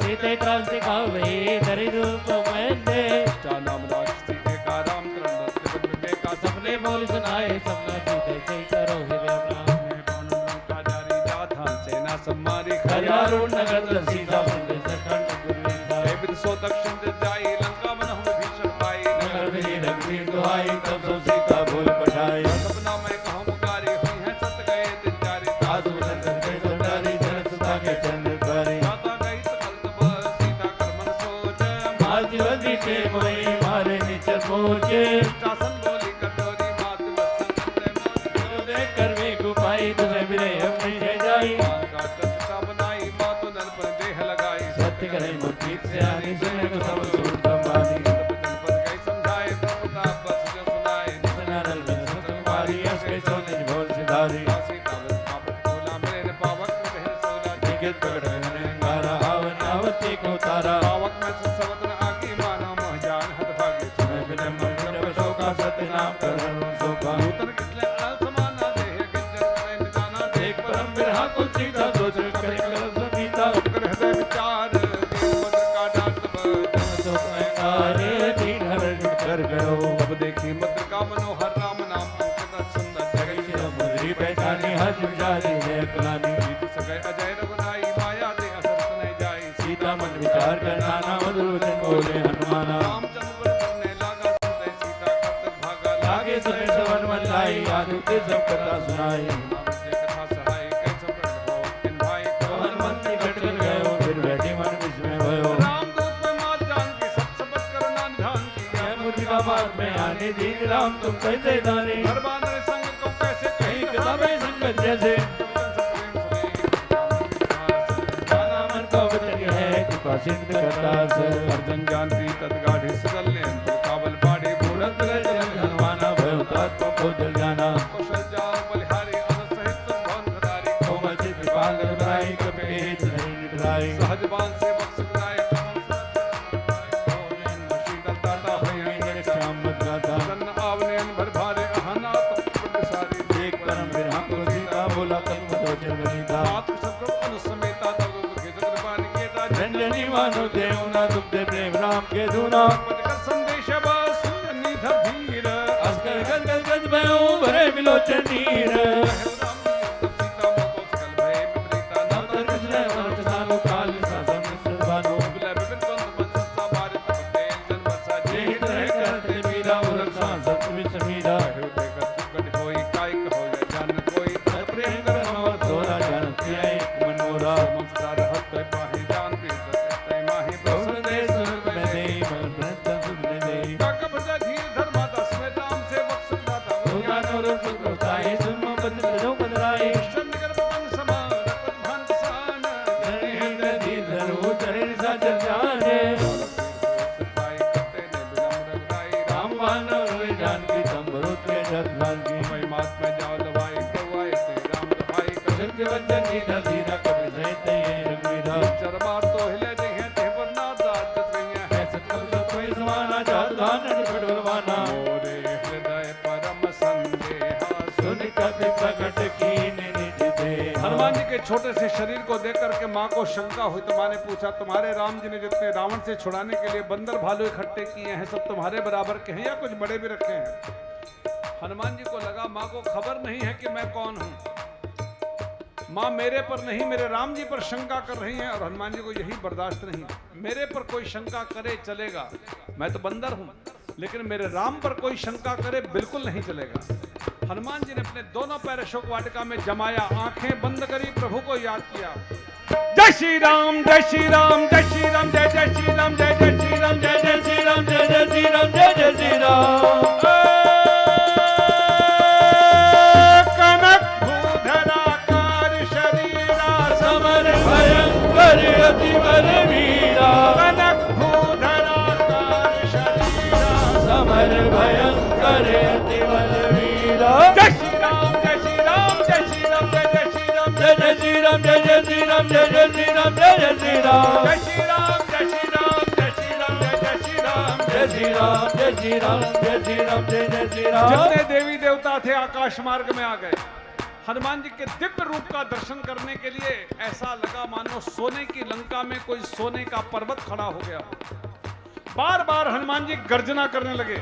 सीते त्राल से खावे, धरि रूप मैंने। जा नाम राज सीते का राम तरन जगत में का सपने बोल सुनाए, सपना सीते से करो हृदय अपना। सपने पौन लंका जारी जाथा, सेना सम्मारी हजारों नगर सीता मंदिर सखंड गुरवीसा। हे विद सो दक्षिण दिस जाई, लंका मन हम भीषण पाई। नगर में रघुवीर दुहाई, तब सो सीता बोल पठाई। सपना मैं कहूँ पुकारी, हुई है सत गए दिन जारी। साधु संत के संतारी, जनक सुता के चंद्र द्वारी। जाता गई सकल तब, सीता कर मन सोच। मातवती के मोई, मारे निचर पहुँचे। शासन बोली कटोरी, मात वत्सन मोच। देख कर वे गुपाई, तुझे मिले अपनी जय जाई। मार काट चिता बनाई, मातु नर पर देह लगाई। सत्य करे मुक्ति से आनी, सुने को सब सूर संभाली। बचन पद गई समझाए, प्रताप बस जो सुनाए। सनातन में सतकुमारी, हंस के सोने भोर सिधारी। सीता बस पापत बोला, मेरे पावक में बहन सोला। टिकट पकड़ मैंने अंगारा, आवन आवती को तारा। पावक में सवतन आगी, माना मोह जान हत भागे। मैं बिना मंत्र बसो का सत्य नाम करूं सोका। नूतन कितले अनल समाना, देह गिरजन करे निजाना। देख परम बिरहा को सीता, सोच करे कर समीता। कर हृदय विचार, दीन मधुर का डांट बज। सो अंगारे दीन हरण कर गयो। अब देखी मद्र का मनोहर, राम नाम अंकित सुंदर। जगई मुद्री पहचानी, हज विचारी जय कुलानी। जीत सके अजय रघुनाई, माया दे असर सुने जाई। सीता मन विचार कर नाना, मधुर वचन बोले हनुमाना। रामचंद्र पर करने लागा, सुनते सीता करतक भागा। लागे सुने सवन मन लाई, आदित्य सब कथा सुनाई। राम से कथा सहाय, कई संकट हो किन भाई। पवन मन निकट कर गयो, फिर बैठी मन विस्मय भयो। रामदूत में मात जानकी, सब सबत करना निधान की। यह मुझ का बात में आने दीन, राम तुम कैसे दानी। हर बांधने संग को कैसे कहीं कही कदम संगत जैसे, जाना मन को वचन है, कृपा सिंध करता से। अर्जन जानती तदगाढ़ी सदल्य, काबल पाड़ी तुरंत रचन हनुमाना, भयो तात को जल जाना। कौशल जाल बलिहारी, अनस सहित भवन खदारी। कोमल चित पाल बराई, कपेत नहीं निकलाई। सहज बान से बख्श बनाए, शीतल ताता हुई श्याम मत गाता। सन्न आवनयन भर भारे, अहना तप सारी। देख परम बिरहा को सीता, बोला कल मतो चल बनीता। मातृ शब्द अनुसमेता, तब के जगत बान केता। रंजनी मानो देव ना, दुख दे प्रेम राम के दूना। पद कर संदेश बस निध धीर। अस्कर गद गद गद भयो, भरे बिलोचन नीर। सीता मोको सकल भय विपरीता। नवतर कृष्ण वर्ष सालो, काल सासम सर्वानो। बिलय विपिन कंद बंस सा, बारित पते जन बसा। जे हित रह करते मीरा, उरक्षा सत विष मीरा। हृदय गति कोई, कायिक हो जान कोई। प्रेम कर मम तोरा, जानती है एक मनोरा। संसार हत चरण साजन जाने राम मानव हुए जानकी तंबरुत के जग लागी महात्मा जाओ दवाई करवाए से राम दवाई कर सत्य वचन दीना दीना कभी सहित ये रघुवीरा चरबार तो हिले नहीं है ते वरना दात नहीं है सत्कल सब कोई समाना जात धान निपटवाना मोरे हृदय परम संदेहा सुन कपि प्रकट कीन निज दे हनुमान जी के छोटे से शरीर को देख करके माँ को शंका हुई तो माँ ने पूछा तुम्हारे राम जी ने जितने रावण से छुड़ाने के लिए बंदर भालू इकट्ठे किए हैं सब तुम्हारे बराबर के हैं या कुछ बड़े भी रखे हैं? हनुमान जी को लगा माँ को खबर नहीं है कि मैं कौन हूं। माँ मेरे पर नहीं मेरे राम जी पर शंका कर रही हैं और हनुमान जी को यही बर्दाश्त नहीं। मेरे पर कोई शंका करे चलेगा, मैं तो बंदर हूं, लेकिन मेरे राम पर कोई शंका करे बिल्कुल नहीं चलेगा। हनुमान जी ने अपने दोनों पैर अशोक वाटिका में जमाया, आंखें बंद करी, प्रभु को याद किया। जय श्री राम जय श्री राम जय श्री राम जय जय श्री राम जय जय श्री राम जय जय श्री राम जय जय श्री राम जय जय श्री राम। कनक भूधराकार शरीरा समर भयंकर अति बलवीरा कनक भूधराकार शरीरा समर भयंकर अति बलवीरा जय श्री राम जय श्री राम जय श्री राम जय जय श्री राम जय जय श्री राम जय जय श्री राम जय जय श्री राम जय जय श्री राम जय श्री राम जय श्री राम जय श्री राम जय जय श्री राम जय श्री राम जय श्री राम जय श्री राम जय जय श्री राम। जितने देवी देवता थे आकाश मार्ग में आ गए। हनुमान जी के दिव्य रूप का दर्शन करने के लिए ऐसा लगा मानो सोने की लंका में कोई सोने का पर्वत खड़ा हो गया। बार बार हनुमान जी गर्जना करने लगे।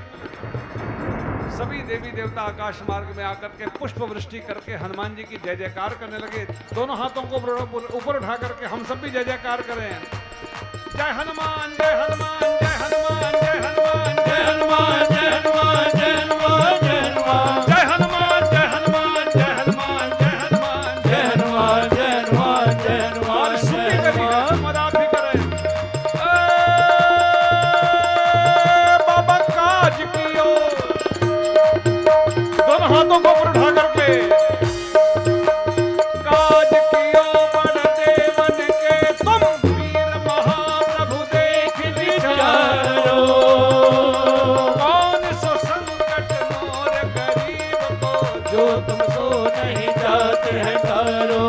सभी देवी देवता आकाश मार्ग में आकर के पुष्प वृष्टि करके हनुमान जी की जय जयकार करने लगे। दोनों हाथों को ऊपर उठा करके हम सब भी जय जयकार करें। जय हनुमान जय हनुमान जय हनुमान जय हनुमान जय हनुमान जय हनुमान जय हनुमान जय हनुमान जय हनुमान जय हनुमान जय हनुमान जय हनुमान जय हनुमान जय हनुमान जय हनुमान और सुनने के लिए मदद भी करें। बाबा काज कियो, दोनों हाथों को ऊपर उठा करके काज कियो बड़ देवन के तुम वीर महाप्रभु देख विचारो। कौन सो संकट मोर गरीब को जो तुम सो नहीं जाते हैं तारो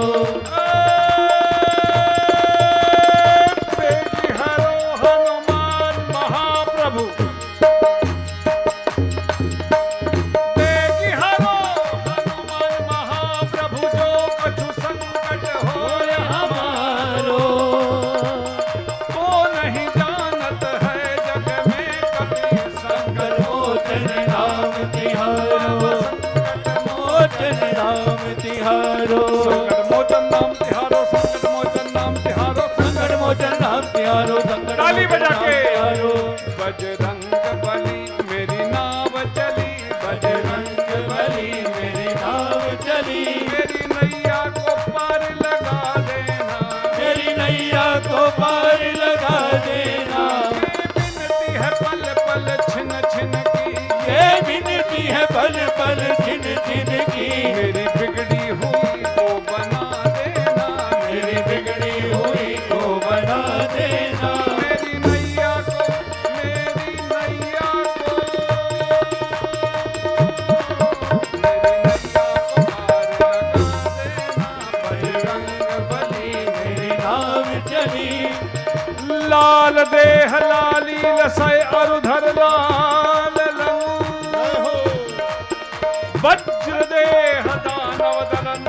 बेटी हरो हनुमान महाप्रभु बेटी हरो हनुमान महाप्रभु जो कछु संकट होय हमारो तो नहीं जानत है जग में कभी संकट मोचन राम तिहारो मोचन राम तिहारो संकट मोचन नाम तिहारो संकट मोचन नाम तिहारो संकट मोचन राम तिहारो संकट ताली बजा के। तिहारो बजरंग बली मेरी नाव चली बजरंग बली मेरी नाव चली मेरी नैया को पार लगा देना। मेरी नैया को पार लगा देना ये विनती है पल पल छिन छिन की ये विनती है पल पल छिन छिन की मेरी बिगड़ी हुई को बना देना। मेरी बिगड़ी हुई को बना देना मेरी नैया को मेरी नैया को मेरी नैया को पार लगा देना। बजरंग बली मेरी नाव चली लाल देह लाली लसय अरुधर लाल लहू वज्र देह दानव दलन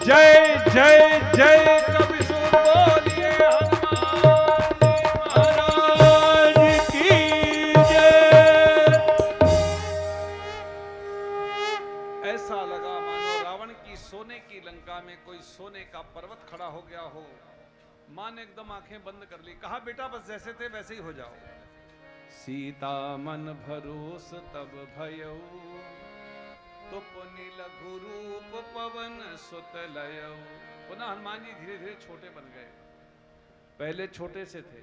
जय जय जय कवि सुर बोलिए हनुमान महाराज की जय। ऐसा लगा मानो रावण की सोने की लंका में कोई सोने का पर्वत खड़ा हो गया हो। मां ने एकदम आंखें बंद कर ली, कहा बेटा बस जैसे थे वैसे ही हो जाओ। सीता मन भरोस तब भयऊ तो पुनि लघु रूप पवन सुत लयऊ। पुनः हनुमान जी धीरे धीरे छोटे बन गए। पहले छोटे से थे।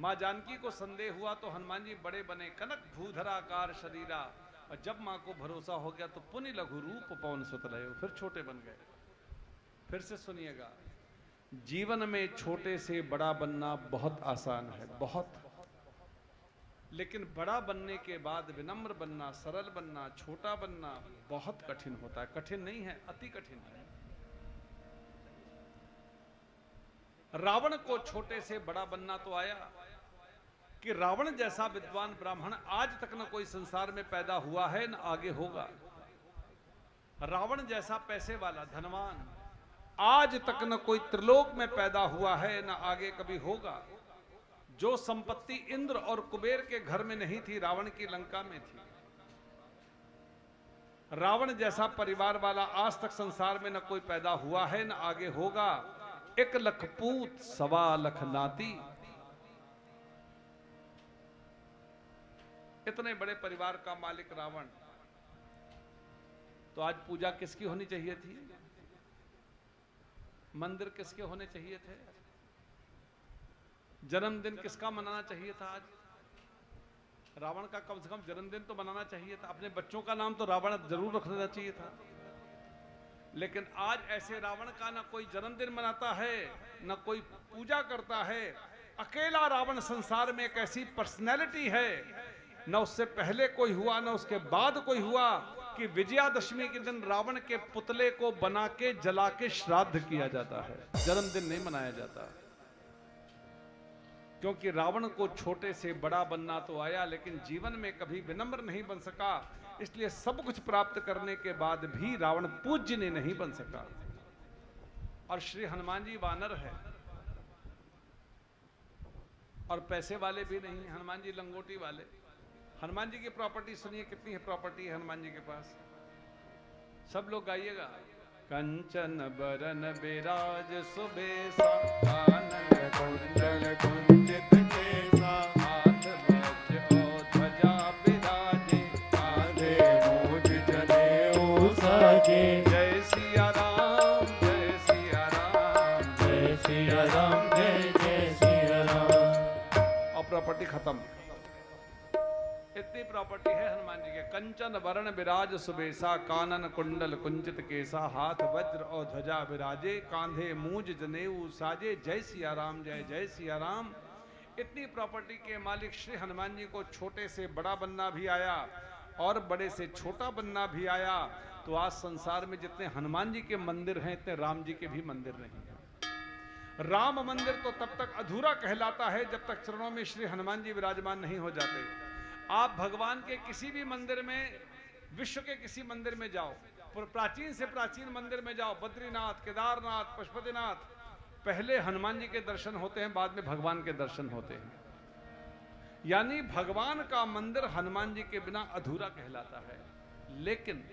मां जानकी को संदेह हुआ तो हनुमान जी बड़े बने, कनक भूधराकार शरीरा। और जब मां को भरोसा हो गया तो पुनि लघु रूप पवन सुत लयऊ, फिर छोटे बन गए। फिर से सुनिएगा, जीवन में छोटे से बड़ा बनना बहुत आसान है, बहुत। लेकिन बड़ा बनने के बाद विनम्र बनना, सरल बनना, छोटा बनना बहुत कठिन होता है। कठिन नहीं है, अति कठिन है। रावण को छोटे से बड़ा बनना तो आया कि रावण जैसा विद्वान ब्राह्मण आज तक न कोई संसार में पैदा हुआ है न आगे होगा। रावण जैसा पैसे वाला धनवान आज तक न कोई त्रिलोक में पैदा हुआ है न आगे कभी होगा। जो संपत्ति इंद्र और कुबेर के घर में नहीं थी, रावण की लंका में थी। रावण जैसा परिवार वाला आज तक संसार में न कोई पैदा हुआ है न आगे होगा। 1 लाख पूत 1.25 लाख नाती, इतने बड़े परिवार का मालिक रावण। तो आज पूजा किसकी होनी चाहिए थी? मंदिर किसके होने चाहिए थे? जन्मदिन किसका मनाना चाहिए था? आज रावण का कम से कम जन्मदिन तो मनाना चाहिए था। अपने बच्चों का नाम तो रावण जरूर रख देना चाहिए था। लेकिन आज ऐसे रावण का ना कोई जन्मदिन मनाता है, ना कोई पूजा करता है। अकेला रावण संसार में एक ऐसी पर्सनैलिटी है, न उससे पहले कोई हुआ न उसके बाद कोई हुआ, कि विजयादशमी के दिन रावण के पुतले को बना के जला के श्राद्ध किया जाता है। जन्मदिन नहीं मनाया जाता, क्योंकि रावण को छोटे से बड़ा बनना तो आया, लेकिन जीवन में कभी विनम्र नहीं बन सका। इसलिए सब कुछ प्राप्त करने के बाद भी रावण पूज्य नहीं बन सका। और श्री हनुमान जी वानर है और पैसे वाले भी नहीं। हनुमान जी लंगोटी वाले। हनुमान जी की प्रॉपर्टी सुनिए, कितनी है प्रॉपर्टी है हनुमान जी के पास। सब लोग गाइएगा। कंचन बरन बिराज सुबेसा, कानन कुंडल कुंचित केसा, हाथ वज्र और ध्वजा बिराजे, कांधे मूज जनेऊ साजे। जय सिया राम, जय सिया राम, जय सिया राम, जय जय सिया राम। और प्रॉपर्टी खत्म। इतनी प्रॉपर्टी है हनुमान जी के। कंचन वरण बिराज सुबेसा, कानन कुंडल कुंचित केसा, हाथ वज्र और ध्वजा विराजे, कांधे मूज जनेऊ साजे। जय सिया राम, जय जय सिया राम। इतनी प्रॉपर्टी के मालिक श्री हनुमान जी को छोटे से बड़ा बनना भी आया और बड़े से छोटा बनना भी आया। तो आज संसार में जितने हनुमान जी के मंदिर हैं, इतने राम जी के भी मंदिर नहीं है। राम मंदिर तो तब तक अधूरा कहलाता है जब तक चरणों में श्री हनुमान जी विराजमान नहीं हो जाते। आप भगवान के किसी भी मंदिर में, विश्व के किसी मंदिर में जाओ, प्राचीन से प्राचीन मंदिर में जाओ, बद्रीनाथ, केदारनाथ, पशुपतिनाथ, पहले हनुमान जी के दर्शन होते हैं, बाद में भगवान के दर्शन होते हैं। यानी भगवान का मंदिर हनुमान जी के बिना अधूरा कहलाता है। लेकिन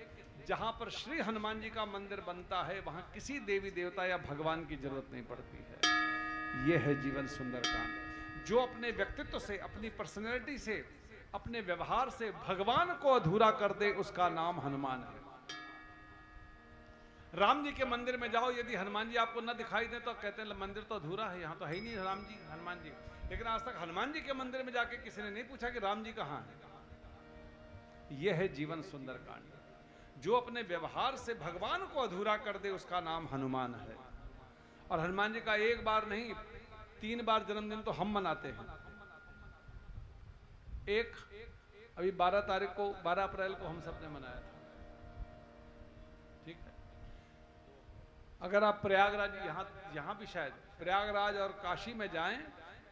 जहां पर श्री हनुमान जी का मंदिर बनता है, वहां किसी देवी देवता या भगवान की जरूरत नहीं पड़ती है। यह है जीवन सुंदरकांड। जो अपने व्यक्तित्व से, अपनी पर्सनैलिटी से, अपने व्यवहार से भगवान को अधूरा कर दे, उसका नाम हनुमान है। राम जी के मंदिर में जाओ, यदि हनुमान जी आपको न दिखाई दे तो कहते हैं मंदिर तो अधूरा है, यहां तो है ही नहीं राम जी, हनुमान जी। लेकिन आज तक हनुमान जी के मंदिर में जाके किसी ने नहीं पूछा कि राम जी कहां है। यह है जीवन सुंदरकांड। जो अपने व्यवहार से भगवान को अधूरा कर दे, उसका नाम हनुमान है। और हनुमान जी का एक बार नहीं, 3 बार जन्मदिन तो हम मनाते हैं। एक अभी 12 तारीख को, 12 अप्रैल को हम सबने मनाया था। ठीक है। अगर आप प्रयागराज, यहाँ भी शायद प्रयागराज और काशी में जाएं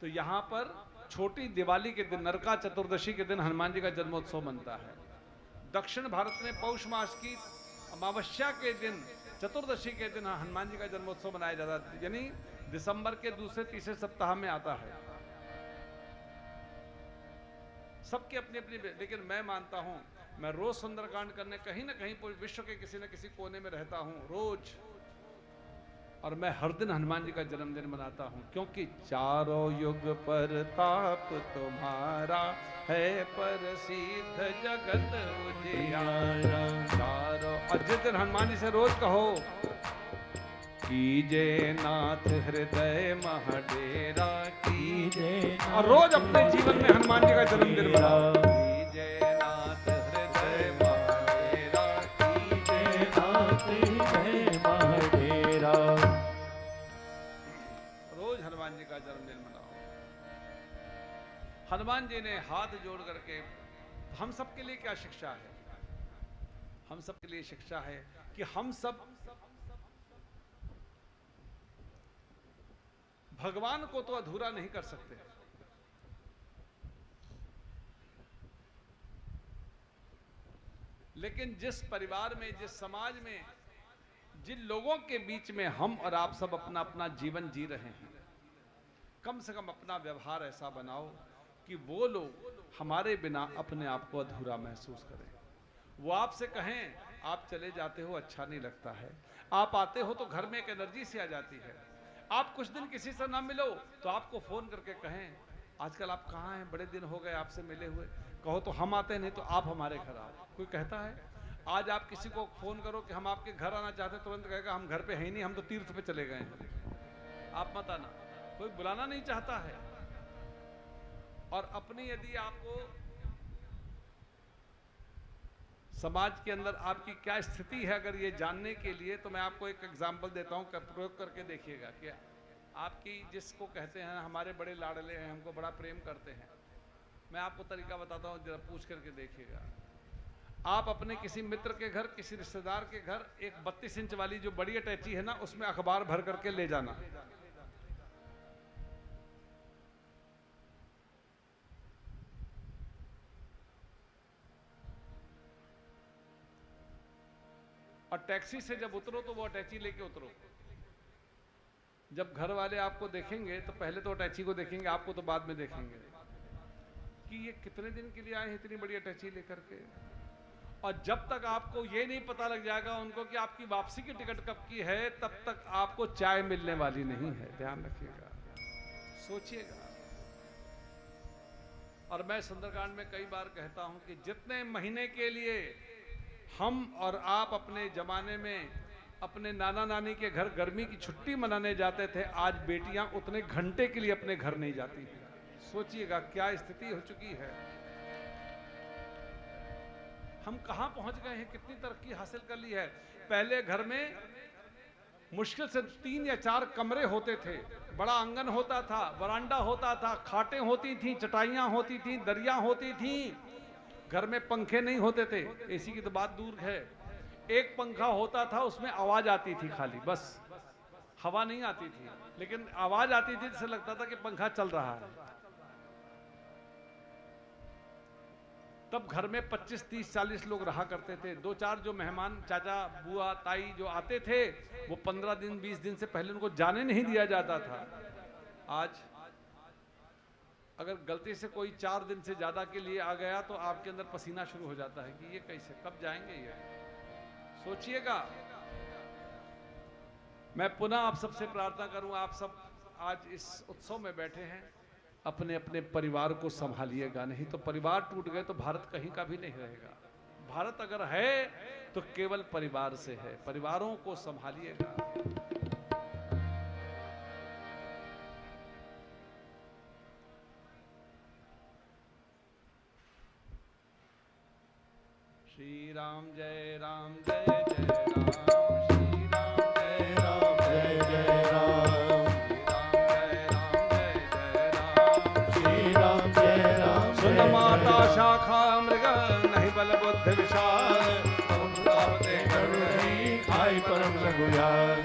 तो यहाँ पर छोटी दिवाली के दिन, नरका चतुर्दशी के दिन हनुमान जी का जन्मोत्सव मनता है। दक्षिण भारत में पौष मास की अमावस्या के दिन, चतुर्दशी के दिन हनुमान जी का जन्मोत्सव मनाया जाता है। यानी दिसंबर के दूसरे तीसरे सप्ताह में आता है। सबके अपनी अपनी, लेकिन मैं मानता हूं, मैं रोज सुंदरकांड करने कहीं ना कहीं विश्व के किसी न किसी कोने में रहता हूं रोज, और मैं हर दिन हनुमान जी का जन्मदिन मनाता हूं। क्योंकि चारों युग पर ताप तुम्हारा है, प्रसिद्ध जगत उजियारा। चारों, और जिस दिन हनुमान जी से रोज कहो कीजे नाथ हृदय महाडेरा, कीजे, और रोज अपने जीवन में हनुमान जी का जन्मदिन मनाओ। कीजे नाथ हृदय महाडेरा, कीजे नाथ हृदय महाडेरा। हनुमान जी ने हाथ जोड़ करके, हम सब के लिए क्या शिक्षा है? हम सब के लिए शिक्षा है कि हम सब भगवान को तो अधूरा नहीं कर सकते, लेकिन जिस परिवार में, जिस समाज में, जिन लोगों के बीच में हम और आप सब अपना अपना जीवन जी रहे हैं, कम से कम अपना व्यवहार ऐसा बनाओ कि वो लोग हमारे बिना अपने आप को अधूरा महसूस करें। वो आपसे कहें आप चले जाते हो अच्छा नहीं लगता है, आप आते हो तो घर में एक एनर्जी सी आ जाती है, आप कुछ दिन किसी से ना मिलो तो आपको फोन करके कहें आजकल आप कहाँ हैं, बड़े दिन हो गए आपसे मिले हुए, कहो तो हम आते नहीं तो आप हमारे घर आओ। कोई कहता है? आज आप किसी को फोन करो कि हम आपके घर आना चाहते हैं, तुरंत कहेगा हम घर पे है ही नहीं, हम तो तीर्थ पे चले गए हैं, आप मत आना। कोई बुलाना नहीं चाहता है। और अपनी यदि आपको समाज के अंदर आपकी क्या स्थिति है अगर ये जानने के लिए, तो मैं आपको एक एग्जाम्पल देता हूँ, प्रयोग करके देखिएगा कि आपकी जिसको कहते हैं हमारे बड़े लाडले हैं, हमको बड़ा प्रेम करते हैं, मैं आपको तरीका बताता हूँ, जरा पूछ करके देखिएगा। आप अपने किसी मित्र के घर, किसी रिश्तेदार के घर एक 32 इंच वाली जो बड़ी अटैची है ना, उसमें अखबार भर करके ले जाना। और टैक्सी से जब उतरो तो वो अटैची लेके उतरो। जब घर वाले आपको देखेंगे तो पहले तो अटैची को देखेंगे, आपको तो बाद में देखेंगे कि ये कितने दिन के लिए आए हैं इतनी बड़ी अटैची लेकर के। और जब तक आपको ये नहीं पता लग जाएगा उनको कि आपकी वापसी की टिकट कब की है, तब तक आपको चाय मिलने वाली नहीं है। ध्यान रखिएगा, सोचिएगा। और मैं सुंदरकांड में कई बार कहता हूं कि जितने महीने के लिए हम और आप अपने जमाने में अपने नाना नानी के घर गर्मी की छुट्टी मनाने जाते थे, आज बेटियां उतने घंटे के लिए अपने घर नहीं जाती हैं। सोचिएगा क्या स्थिति हो चुकी है। हम कहां पहुंच गए हैं, कितनी तरक्की हासिल कर ली है। पहले घर में मुश्किल से 3 या 4 कमरे होते थे, बड़ा आंगन होता था, वरांडा होता था, खाटें होती थी, चटाइयां होती थी, दरिया होती थी। घर में पंखे नहीं होते थे, एसी की तो बात दूर है। एक पंखा होता था, उसमें आवाज आती थी खाली, बस हवा नहीं आती थी, लेकिन आवाज आती थी जिससे लगता था कि पंखा चल रहा है। तब घर में 25, 30, 40 लोग रहा करते थे। 2-4 जो मेहमान चाचा बुआ ताई जो आते थे, वो 15 दिन 20 दिन से पहले उनको जाने नहीं दिया जाता था। आज अगर गलती से कोई 4 दिन से ज्यादा के लिए आ गया तो आपके अंदर पसीना शुरू हो जाता है कि ये कैसे, कब जाएंगे ये। सोचिएगा। मैं पुनः आप सबसे प्रार्थना करूं, आप सब आज इस उत्सव में बैठे हैं, अपने अपने परिवार को संभालिएगा, नहीं तो परिवार टूट गए तो भारत कहीं का भी नहीं रहेगा। भारत अगर है तो केवल परिवार से है। परिवारों को संभालिएगा। श्री राम जय राम जय जय राम, श्री राम जय राम जय जय राम, श्री राम जय राम। सुन माता शाखा मृग नहीं बल बुद्धि विशाल, खाई परम रघुयाल।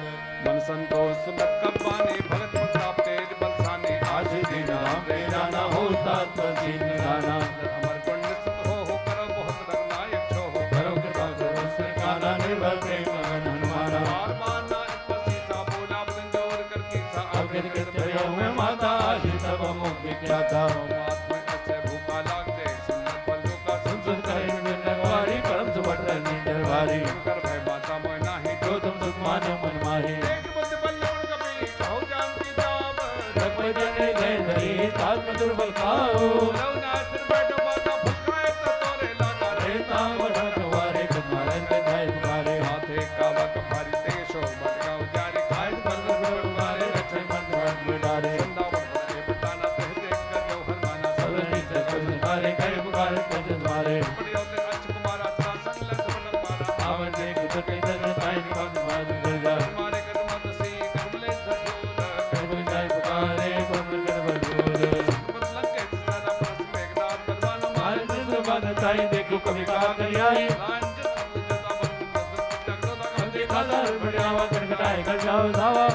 मन संतोष सुनत कब बानी, भगत प्रताप तेज बलसानी, आज दिन राम रे जाना होता तो दिन गाना। अमर कुंड सुत हो करो बहुत रघुनायक छो हो, करो कृपा करो सरकारा निर्भर प्रेम हनुमाना। बार बार नाच पसी सा बोला बंजोर कर की सा, अगर के चलो में माता आज तब मुख क्या था। आत्मा ऐसे भूखा लागते सुनत बंजो का सुन सुन करे निर्वारी परम सुभद्र निर्वारी। कर भय माता मोय नाही, जो तुम सुख मानो मन माही। एक बुद्ध बल्लोड़ कभी कहो जानती जाव, रघुपति जन जय धरी तात्म दुर्बल खाओ। लव नाच बैठो माता भुखाए तो तोरे लागा रे, रेता बढ़ा तुम्हारे तुम्हारे जाय तुम्हारे। हाथे कावा कभारी तेशो बटका उजारे, खाए बंद तुम्हारे रक्षण बंद बंद डारे। वृंदावन के बताना तह देख कर जो हरमाना, सवनी से तुम्हारे कई पुकार कज तुम्हारे। बड़े होते अच्छ कुमारा सा संग लस बनत मारा, आवन से कुछ जन ताई निकाल मार दुर्गा। तुम्हारे कदम से कमले धजूर, कब जाय पुकारे कब कर बजूर। बदलंग के सारा कभी का करियाई देखा दर बढ़ियावा कटकटाए कर जाओ दावा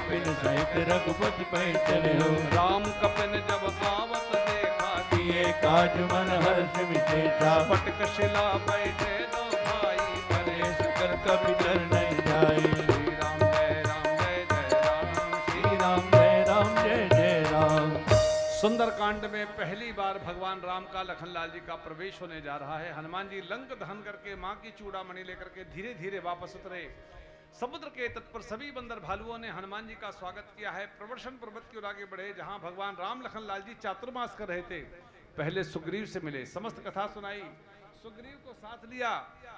कपिन सहित रघुपति पै चले हो। राम कपिन जब आवत देखा, किए काज मन हर्ष विशेषा। फटक शिला बैठे दो भाई, नरेश कर कपि डर नहीं जाई। श्री राम जय राम जय जय राम, श्री राम जय राम जय जय राम। सुंदरकांड में पहली बार भगवान राम का लखनलाल जी का प्रवेश होने जा रहा है। हनुमान जी लंक दहन करके मां की चूड़ामणि लेकर के धीरे धीरे वापस उतरे। समुद्र के तट पर सभी बंदर भालुओं ने हनुमान जी का स्वागत किया है। प्रवर्षण पर्वत की ओर आगे बढ़े, जहां भगवान राम लखनलाल जी चातुर्मास कर रहे थे। पहले सुग्रीव से मिले, समस्त कथा सुनाई, सुग्रीव को साथ लिया।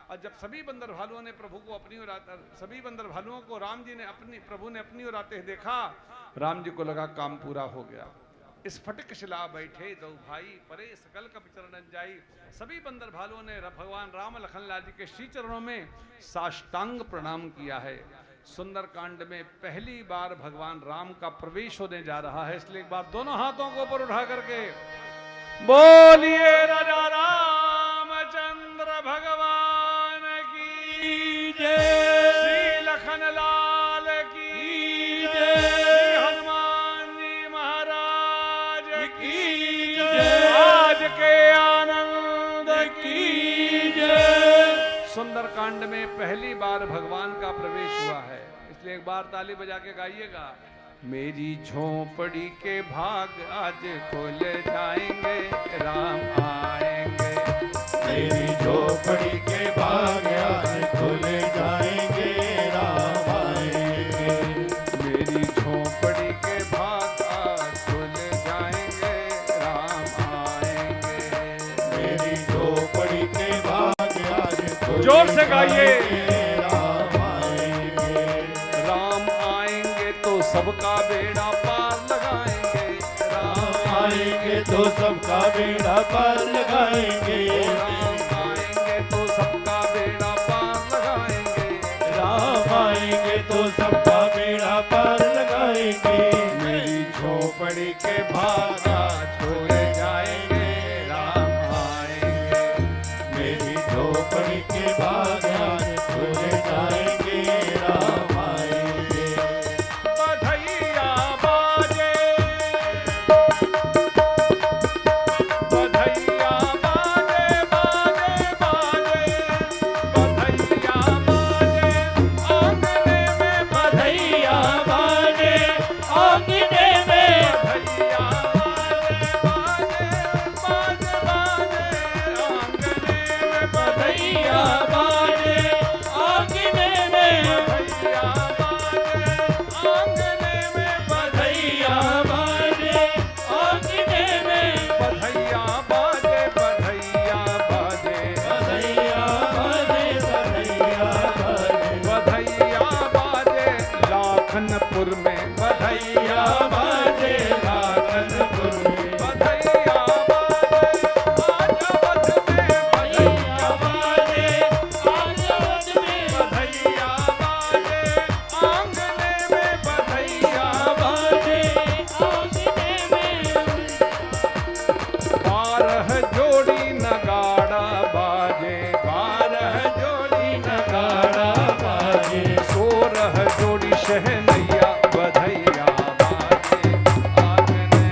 और जब सभी बंदर भालुओं ने प्रभु को अपनी ओर सभी बंदर भालुओं को राम जी ने प्रभु ने अपनी ओर आते देखा, राम जी को लगा काम पूरा हो गया। इस फटक शिला बैठे दो भाई, परे सकल कपि चरणन जाई। सभी बंदर भालुओं ने भगवान राम लखनलाल जी के श्री चरणों में साष्टांग प्रणाम किया है। सुंदरकांड में पहली बार भगवान राम का प्रवेश होने जा रहा है, इसलिए एक बार दोनों हाथों को ऊपर उठा करके बोलिए राजा रामचंद्र भगवान की जय, श्री लखनलाल की जय, श्री हनुमान जी महाराज की जय, आज के आनंद की जय। सुंदरकांड में पहली बार भगवान का प्रवेश हुआ है, इसलिए एक बार ताली बजा के गाइएगा। मेरी झोपड़ी के भाग आज खुल जाएंगे, राम आएंगे। मेरी झोपड़ी के भाग आज खुल जाएंगे, राम आएंगे। मेरी झोपड़ी के भाग आज खुल जाएंगे, राम आएंगे। मेरी झोपड़ी के भाग आज खुल जोर से गाइए। राम आएंगे। राम आएंगे तो सबका बेड़ा पार लगाएंगे, राम आएंगे तो सबका बेड़ा पार लगाएंगे। राम आएंगे तो सबका बेड़ा पार लगाएंगे। राम आएंगे तो सबका बेड़ा पार लगाएंगे। मेरी झोपड़ी के भाग आज खुल जाएंगे, राम आएंगे। मेरी झोपड़ी के भाग आज खुल जाएंगे, राम आएंगे। बधैया बाजे, बधैया बाजे, बाजे बाजे, बधैया बाजे, आंगने में बधैया बाजे आंगने में, बधैया बाजे, बाजे बाजे, बाजे बाजे, आंगने में बधैया बाजे आंगने में, बधैया बाजे, बधैया बाजे, बधैया बाजे बधैया बाजे, बधैया बाजे लाखनपुर में, बधैया बाजे लाखनपुर में, बधैया बाजे आज अवध में, बधैया बाजे आज अवध में, बधैया बाजे आंगने में, बधैया बाजे आंगने में, 12 जोड़ी नगाड़ा बाजे, 12 जोड़ी नगाड़ा बाजे, 16 जोड़ी शहनैया, बधैया बाजे आंगने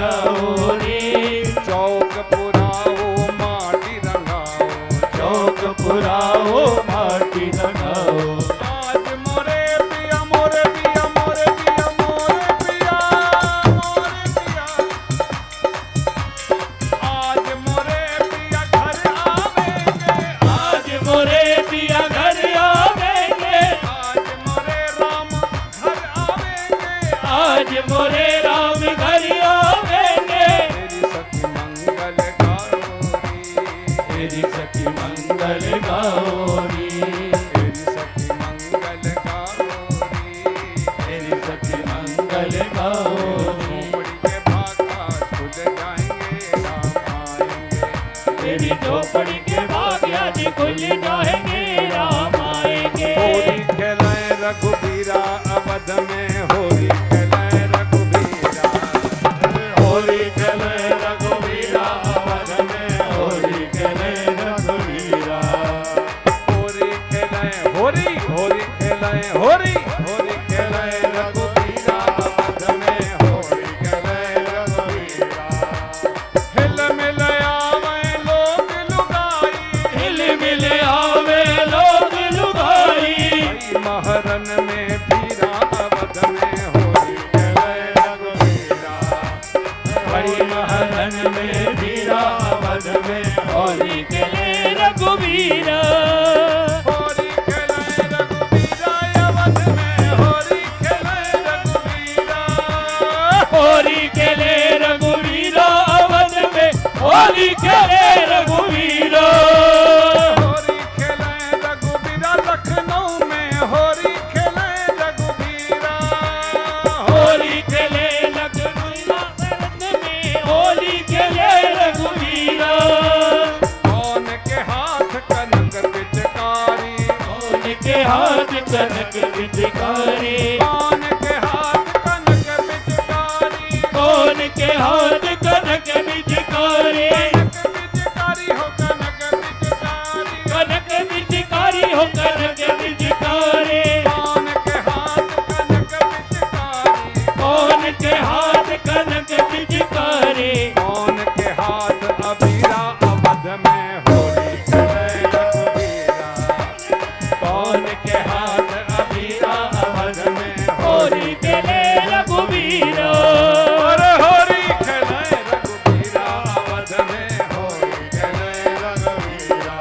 जाओ रे, चौक पुराओ माटी रंगाओ, चौक पुराओ माटी रंगाओ। आज मोरे पिया मोरे पिया मोरे पिया मोरे पिया मोरे पिया, आज मोरे पिया घर आवेंगे, आज मोरे पिया घर आवेंगे, आज मोरे राम घर आवेंगे, आज मोरे राम घर आवेंगे। तेरी सखी मंगल गाओरी, तेरी सखी मंगल गाओरी, तेरी सखी मंगल तेरी सखी मंगल गाओरी। झोपड़ी के भाग आज खुल जाएंगे, राम आएंगे। तेरी झोपड़ी के भाग आज खुल जाएंगे, राम आएंगे। होली खेलाए रघुबीरा अवध में, होली खेलाए रघुबीरा, होली खेले रघुवीरा अवध में, होली खेले रघुवीरा। होली खेलाए होरी होली खेलाए होरी होली खेलाए रघुबीरा अवध में, होली खेलाए रघुबीरा। हिल मिल आवे लोग लुगाई, हिल मिल आवे लोग लुगाई, महरन में पीरा अवध में, होली खेलाए रघुबीरा। बड़ी महरन में वीरा अवध में, होली खेले रघुवीरा। होली खेलाए रघुबीरा अवध में, होली खेलाए रघुबीरा। होली खेले रघुवीरा अवध में, होली खेले रघुवीरा। होली खेलाए रघुबीरा लखनऊ में, होली खेलाए रघुबीरा। होली खेले रघुवीरा अवध में, होली खेले रघुवीरा। कौन के हाथ कनक पिचकारी, कौन के हाथ कनक पिचकारी, कौन के हाथ कनक पिचकारी, कौन के हाथ कनक पिचकारी। पिचकारी हो कनक पिचकारी, कनक पिचकारी हो कनक पिचकारी। कौन के हाथ कनक पिचकारी, कौन के हाथ कनक पिचकारी। कौन के हाथ अबीरा अवध में, होली खेलाए रघुबीरा। कौन के हाथ अबीरा अवध में, होली खेले रघुवीरा। अरे होली खेलाए रघुबीरा अवध में, होली खेलाए रघुबीरा।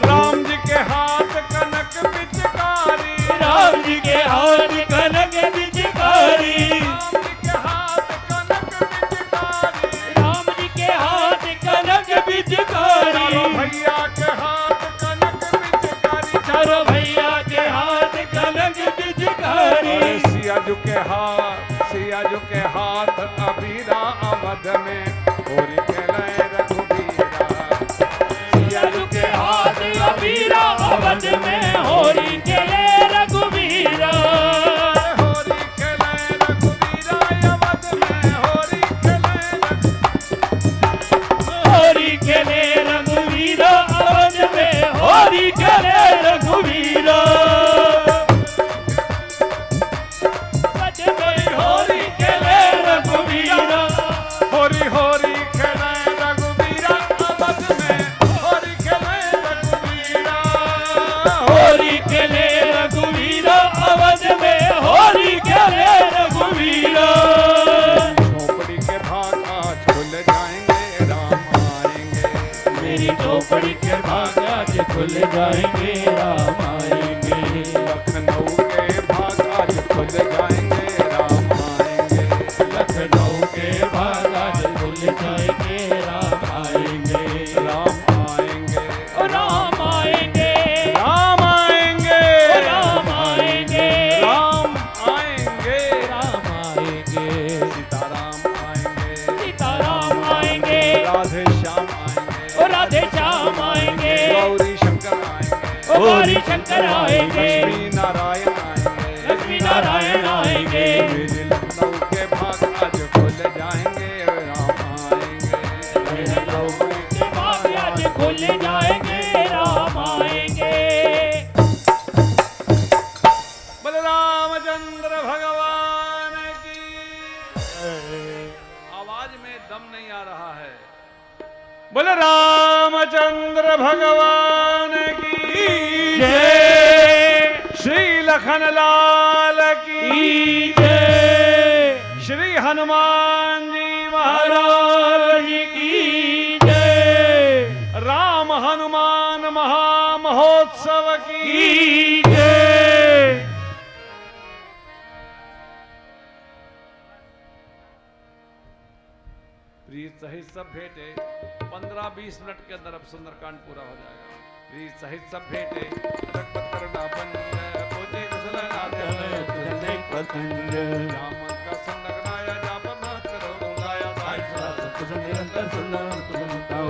राम जी के हाथ कनक पिचकारी, राम जी के हाथ कनक पिचकारी। राम जी के हाथ कनक पिचकारी, राम जी के हाथ कनक पिचकारी। चारों भैया के हाथ कनक पिचकारी, चारों भैया के हाथ कनक पिचकारी। अरे सियाजू के हाथ अबीरा अवध में, होली खेलाए रघुबीरा। सियाजू के हाथ अबीरा अवध में, होली खेले रघुवीरा। होली खेलाए रघुबीरा अवध में, होली खेलाए होली खेले रघुवीरा अवध में, होली खेले रघुवीरा। अवध में होली खेले रघुवीरा। होरी होरी खेलाए रघुबीरा अवध में, होली खेलाए रघुबीरा। होली खेले रघुवीरा अवध में, होली खेले रघुवीरा। झोपड़ी के भाग आज खुल जाएंगे, राम आएंगे। मेरी झोपड़ी के भाग आज खुल जाएंगे, राम आएंगे। लखनऊ के भाग आज खुल जाएंगे, राम आएंगे। लखनऊ के भाग आज खुल जाएंगे, राम आएंगे। राम आएंगे, ओ राम आएंगे, राम आएंगे, ओ राम आएंगे, राम आएंगे। राम आएंगे। सीताराम आएंगे, सीताराम आएंगे, राधे श्याम आएंगे, ओ राधे श्याम आएंगे, गौरी शंकर आएंगे, ओ गौरी शंकर आएंगे, लक्ष्मी नारायण आएंगे, लक्ष्मी नारायण आएंगे। मेरे लखनऊ के भाग आज खुल जाएंगे, राम आएंगे। मेरे लखनऊ के भाग आज खुल जाएंगे, राम आएंगे। बलरामचंद्र भगवान की आवाज बोल रामचंद्र भगवान की जय, श्री लखन लाल की जय, श्री हनुमान जी महाराज की जय, राम हनुमान महामहोत्सव की जय। प्रीत सहित सब भेंटे 15-20 मिनट के अंदर अब सुंदरकांड पूरा हो जाएगा। प्रीत सहित सब भेंटे रघुपत करुणा बंद पूजे कुशल पतंग राम का संगनाया जाप मत करो गंगाया साई निरंतर सुंदर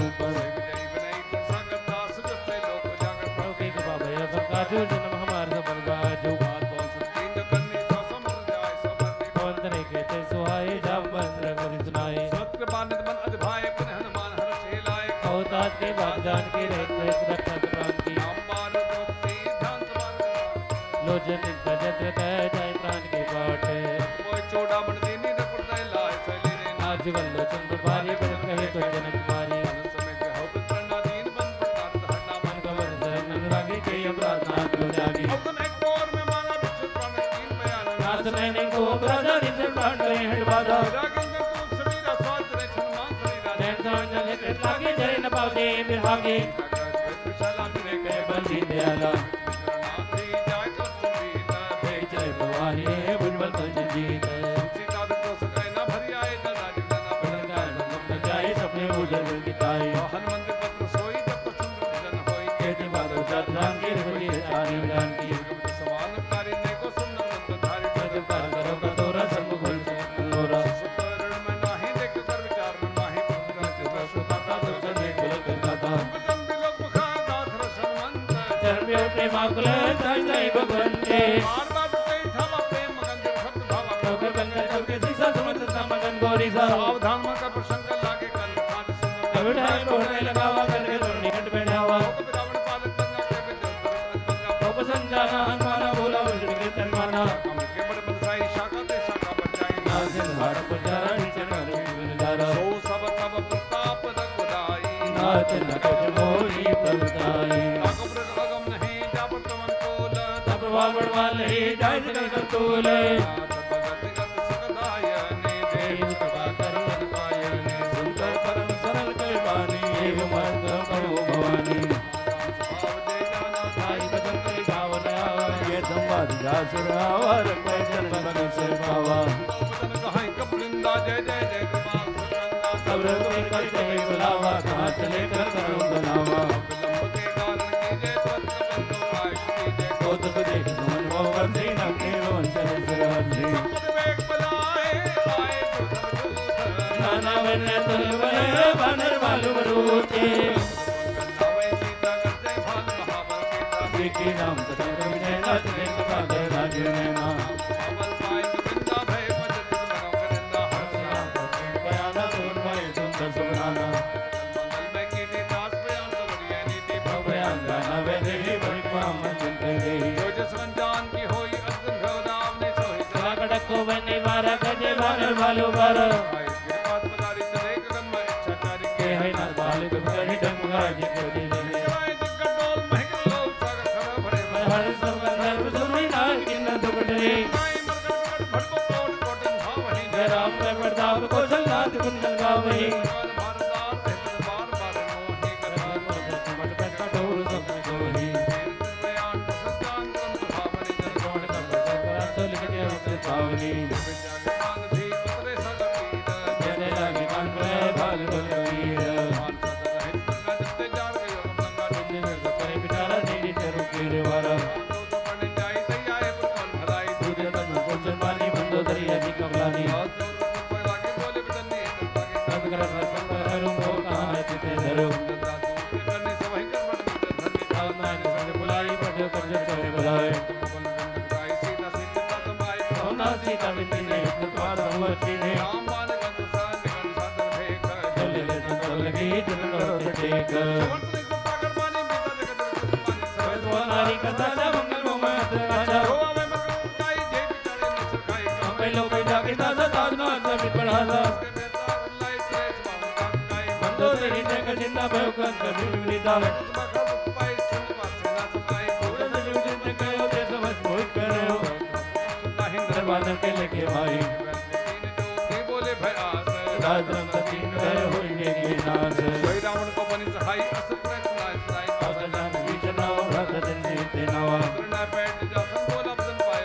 ऊपर विजय विनय सागर दास जस्ते लोक जागर लौकिक बाबा सबका जो जन्म हमारा सफल जो बात बोल सकती न करनी सो समझ जाए समझ बंदरे कहते सुहाए जब बंदर करी सुनाए सत्र बानित मन अधभाए पुनः हनुमान हर लाए अवतार के बागदान के रहते रक्षा प्राण की नाम बार दोस्ती ध्यान समान लोचन भजत कह जाए प्राण के पाठ कोई चोड़ा बन दीनी न पड़ता लाए सली रे आज वल्लो चंद्र भारी पर कहे तो जनक कुमारी समय के हो बित्रना दीन बन पड़ता धरना मन कवर शरण अनुरागी के अपराध नाथ लो जागी अब तो एक और में माना विश्व प्राण तीन बयान नाथ नैने को ब्रदर रिजन प्राण करे हट बाधा रागिंद्र तू समीरा स्वाद रे छनमान समीरा नैन सांजल के लागे जरे न पावे बिरहागे विशाला मेरे के बंदी दयाला नाथ ही जाय तो सुमीता जय भवानी है बुझबल पंच जीत सीता भी तो सकै ना भरी आए न राजीव ना बलगा जाए सपने उजल बिताए हनुमंत पत्र सोई जब सुंदर जन होई कहते बादो जात्रान के रघुवीर आने जान की समान कार्य ने को सुंदर मंत्र धारी जब कर करो का तोरा सब भूल तोरा सुतरण में नाही देख कर विचार में नाही पुत्र सुता तो चले कुल करता था जन बिलोक मुखा दाथ रसमंत चरण में उठे माकुल ताई ताई भगवान के बार बार कई था प्रेम मगन शब्द भाव नौकर बनकर सबके सीसा समझ समगन गोरी सा सावधान मत प्रसंग लागे कर खाद सुंदर उठाए कोड़े लगावा करके तो निकट बैठावा रावण पालक तंगा के विद्युत तो पसंद जाना हनुमाना बोला वज्र के तनमाना हम के बड़ बलसाई शाखा ते शाखा बचाई नासिन भाड़ पर जारा नीचे नारे गुलजारा सो सब तब प्रताप रघुराई नाच नकच मोरी परताई नागपुर अगम नहीं जापत मन कोल तब बावड़ वाले जाय सकल संतूल नाथ भगत गत सुखदायने देव कृपा कर पायने सुनकर परम सरल कल बानी एव मन करो भवानी भाव दे जाना साई भजन करी गावन आवा ये संवाद जासुर आवर कोई जन मन से पावा बदन कहां कबलिंदा जय जय जय कृपा सुरंदा कब्र में करते है बुलावा कहाँ चले कर करो बनावा विलंब के कारण कीजे पत्र बंधु आयुष कीजे कौतुक देख मन मोहन से न केवल चले सुरहरि विवेक बुलाए आए दुर्धर नाना बने तुलवले बानर बालू बरूते गंगावे सीता करते भाल महाबल सीता विकी नाम सतंग विजय नाथ के कागे राजे नैना महाबल पाए गोविंदा भय पद लगाओ करिंदा हर्षा बयाना सुन भाई सुंदर सुनाना मंगल में कीटी दास बयान सवरिये नीति बयान गाना वे देही बड़ी पामन चिंते गई जो जसवन जान की होई अर्जुन भवदाव ने सोई चला कड़क को बने मारा गजे बानर बालू बारा गिरपात पदारी चले गगन में इच्छा चारी के है ना बालक करी डंगा जी को दी देवाय जगडोल महक लोल सागर खड़ा भरे हर संबंध सुनी ना किन दुबड़े माय मरकट भटको कोट कोटन भावही जय राम में प्रताप को संगात कुंदन गावही भारदार तेरे बार बार मोहि कथा मट पे कठोर सब कोही बयान संतान कंत भावनी जन कौन का बड़ा तो लिख के उसे पावनी विद्यागमान भी पतरे सागर पीर जने लागे कान पे भाल बलवीर मान सदा रहित गंगा जते जार गयो गंगा ने में करे बिचारा नीरी चरु कीर वाला तो पड़ जाई तैयार पर कौन भलाई दूध तन को जमानी बंदो दरिया जी कमलानी और जो पर लागे बोले बदनी सब कर संग हरु मो कहां चिते धरो करने से वही कर बड़ धन्य था ना ने संग बुलाई पड़ कर चले बुलाए गाय सीता सीता तमाई सोना सीता बिंदी ने पार भगवती ने राम मान गंध सान गंध साधन भेख चले ले चल लगी जन करो टेक वर्तनी कृपा कर माने बीता जगत माने तो नारी कथा मंगल मोमत अच्छा हो आवे मगर काई जे बिचारे न सरखाई का पहलो कोई जाके दादा ताज ना सब बढ़ाला के बेतार लाई श्रेष्ठ बाबा काई बंदो तेरी जग जिंदा भयो कंक बिगड़ी दावे पाई सुन पासे ना सपाई पूरन जुगत कयो ते समझ मोहित करो दरबार के लेके भाई बोले भय आस राजरंग तीन गए होइगे के नाश कोई रावण को बनी सहाय असुर ने सुनाई सुनाई जान विचनाव भक्त दिन जीते नवा करना बैठ जा संबोल अपसन पाए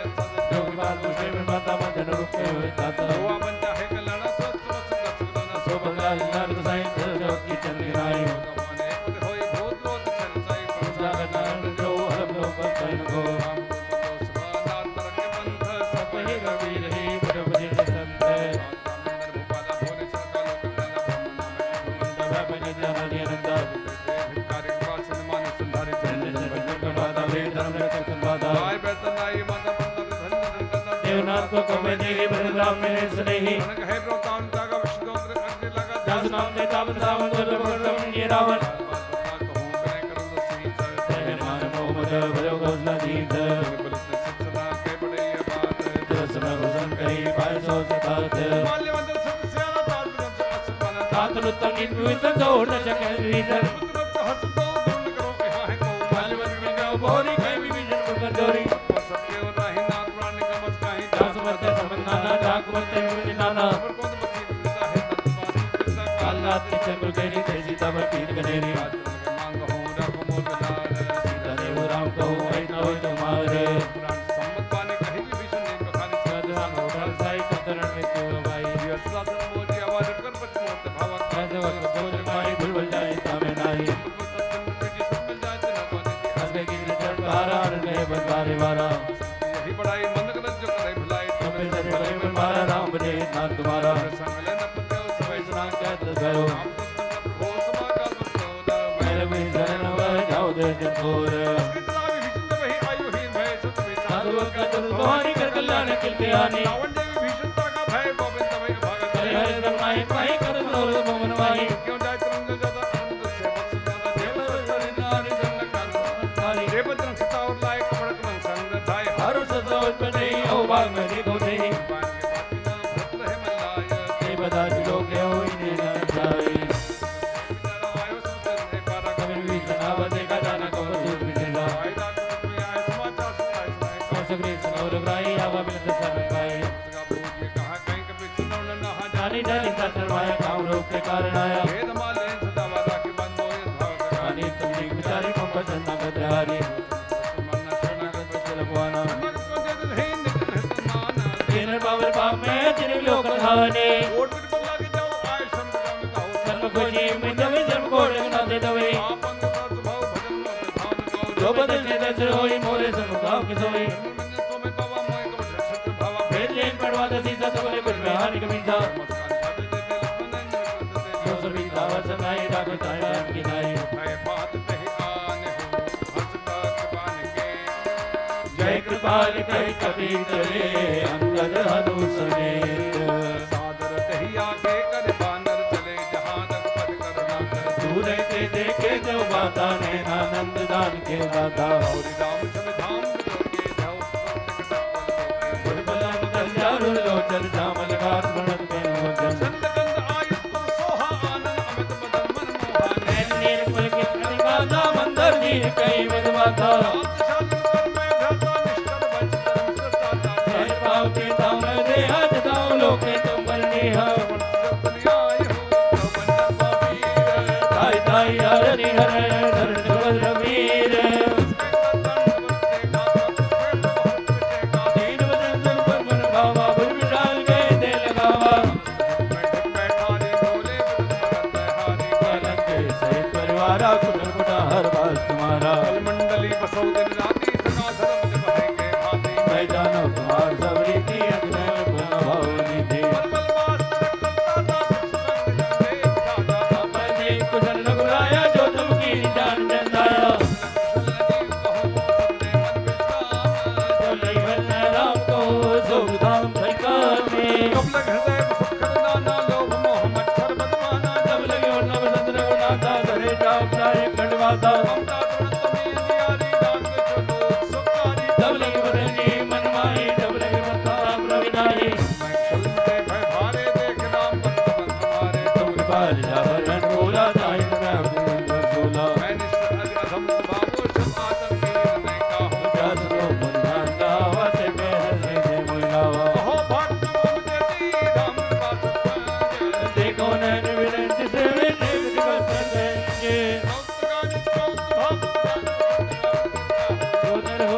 जोग बाल मुझे में माता मदन रुके हुए ताता हुआ बन चाहे कल्याण सोच समझ सुगना सो बंगाल नारद साईं जो की चंद्राई माने होई भूत लोक छल साई जागत जो हर लोक तन को सुभानाथ तरक पंथ सब वही रवि रही बड़ बड़े संत मंदिर भोपाला भोले सरकार तब बने जाना निरंत भिकारी वासन मान संधारी बाधा वेद धर्म रक्षक संवादा आय बेतनाई माता पंतर धन धन देवनाथ को कमे देहि बलराम में स्नेही मन कहे प्रोतान जागा विष्णुद्र अग्नि लगा दास नाम ने तावन सावन दुर्लभ ये रावण मान मोहम्मद भयो घोषणा दीत दस में भजन कही पाय सो सतात तात रुत्तम गीत वित जोड़ चकर रीतर मालवन में जाओ बोरी कहीं भी विजन कर जोरी दास मते समन्नाना डाक मते मिलनाना कालनाथ के चंद्र तेरी तेजी तब पीर गनेरी सीता देव राम को आई न हो तुम्हारे सदराम होठल साई कतरण में तू भाई ऐसे वक्त बोझ माई भूल जाए तमे नाही हंसके की चढ़ हारा ने बंदारे वारा तमे सरे बड़े में मारा राम बने नाथ तुम्हारा वैष्णव कहत गयो मेरे भी शरण वह जाओ दे जतोर साधु का तुम्हारी कर कल्याण किलते आनी हरे हरे रमाई पाई कर नोर मोहन वाई क्यों जाए तरंग ज्यादा आनंद से बख्श ज्यादा देव नारी जन कान देव जन सीता और लाए कपड़ रंग संग धाय हर सजोज बने ओ बाग में देखो नहीं पान के बात ना भक्त रहे मल्लाय ये बता दिलो के हो इन्हें न जाए बेचारा आयो सुन ने पारा कभी भी जनावते का जाना को दूर बिचेगा आयदा को आए समाचार सुनाए सुनाए कौन सगरे सनौर ब्राई आवा मिलत सब पाए का बोल ये कहा कहीं कभी सुनो न नहा जानी जानी सा सरवाया काम रोग के कारण आया वेद माले सदा वादा के बंदो ये भाव का जानी तुम ठीक बिचारी को पसंद न बदहारी मरना छोड़ना कर बचल बुआना मगर को दे दे ही निकल मान तेरे बाबर पाप में तेरे लोक खाने वोट पर बदला के जाओ आय शर्म काम का हो कर्म को जी में जब जन्म कोड न दे दवे आपन का स्वभाव भजन में धान गाओ जो बदल से दस होई मोरे समुखाव के सोई मंजन सोमे बाबा मोय को छत्र भावा भेद लेन पड़वा दसी सत बोले कुछ बिहारी कमीजा मस्कान छाते दे दे लक्ष्मण ने जो सभी दावा सनाई राघव ताया की नाई है बात कही आने हो हंस बात बान के जय कृपाल कई कभी चले अंगद हनु समेत सादर कही आगे कर बानर चले जहां तक पद करना कर तू रहते देखे जो माता ने आनंद दान के दाता और राम सब धाम जोगे जाओ दुर्बला मुदल जारु लोचन जामल घाट बनत में मोचन संतगंध आयुष तुम सोहा आनंद अमित बदन मन मोहा नैन नीर पुल के प्रतिपादा मंदर नीर कई मधुमाता जय पाव के दाम दे आज दाम लोके तुम बलनी हो ताई ताई हर निहर धर दुबल वीर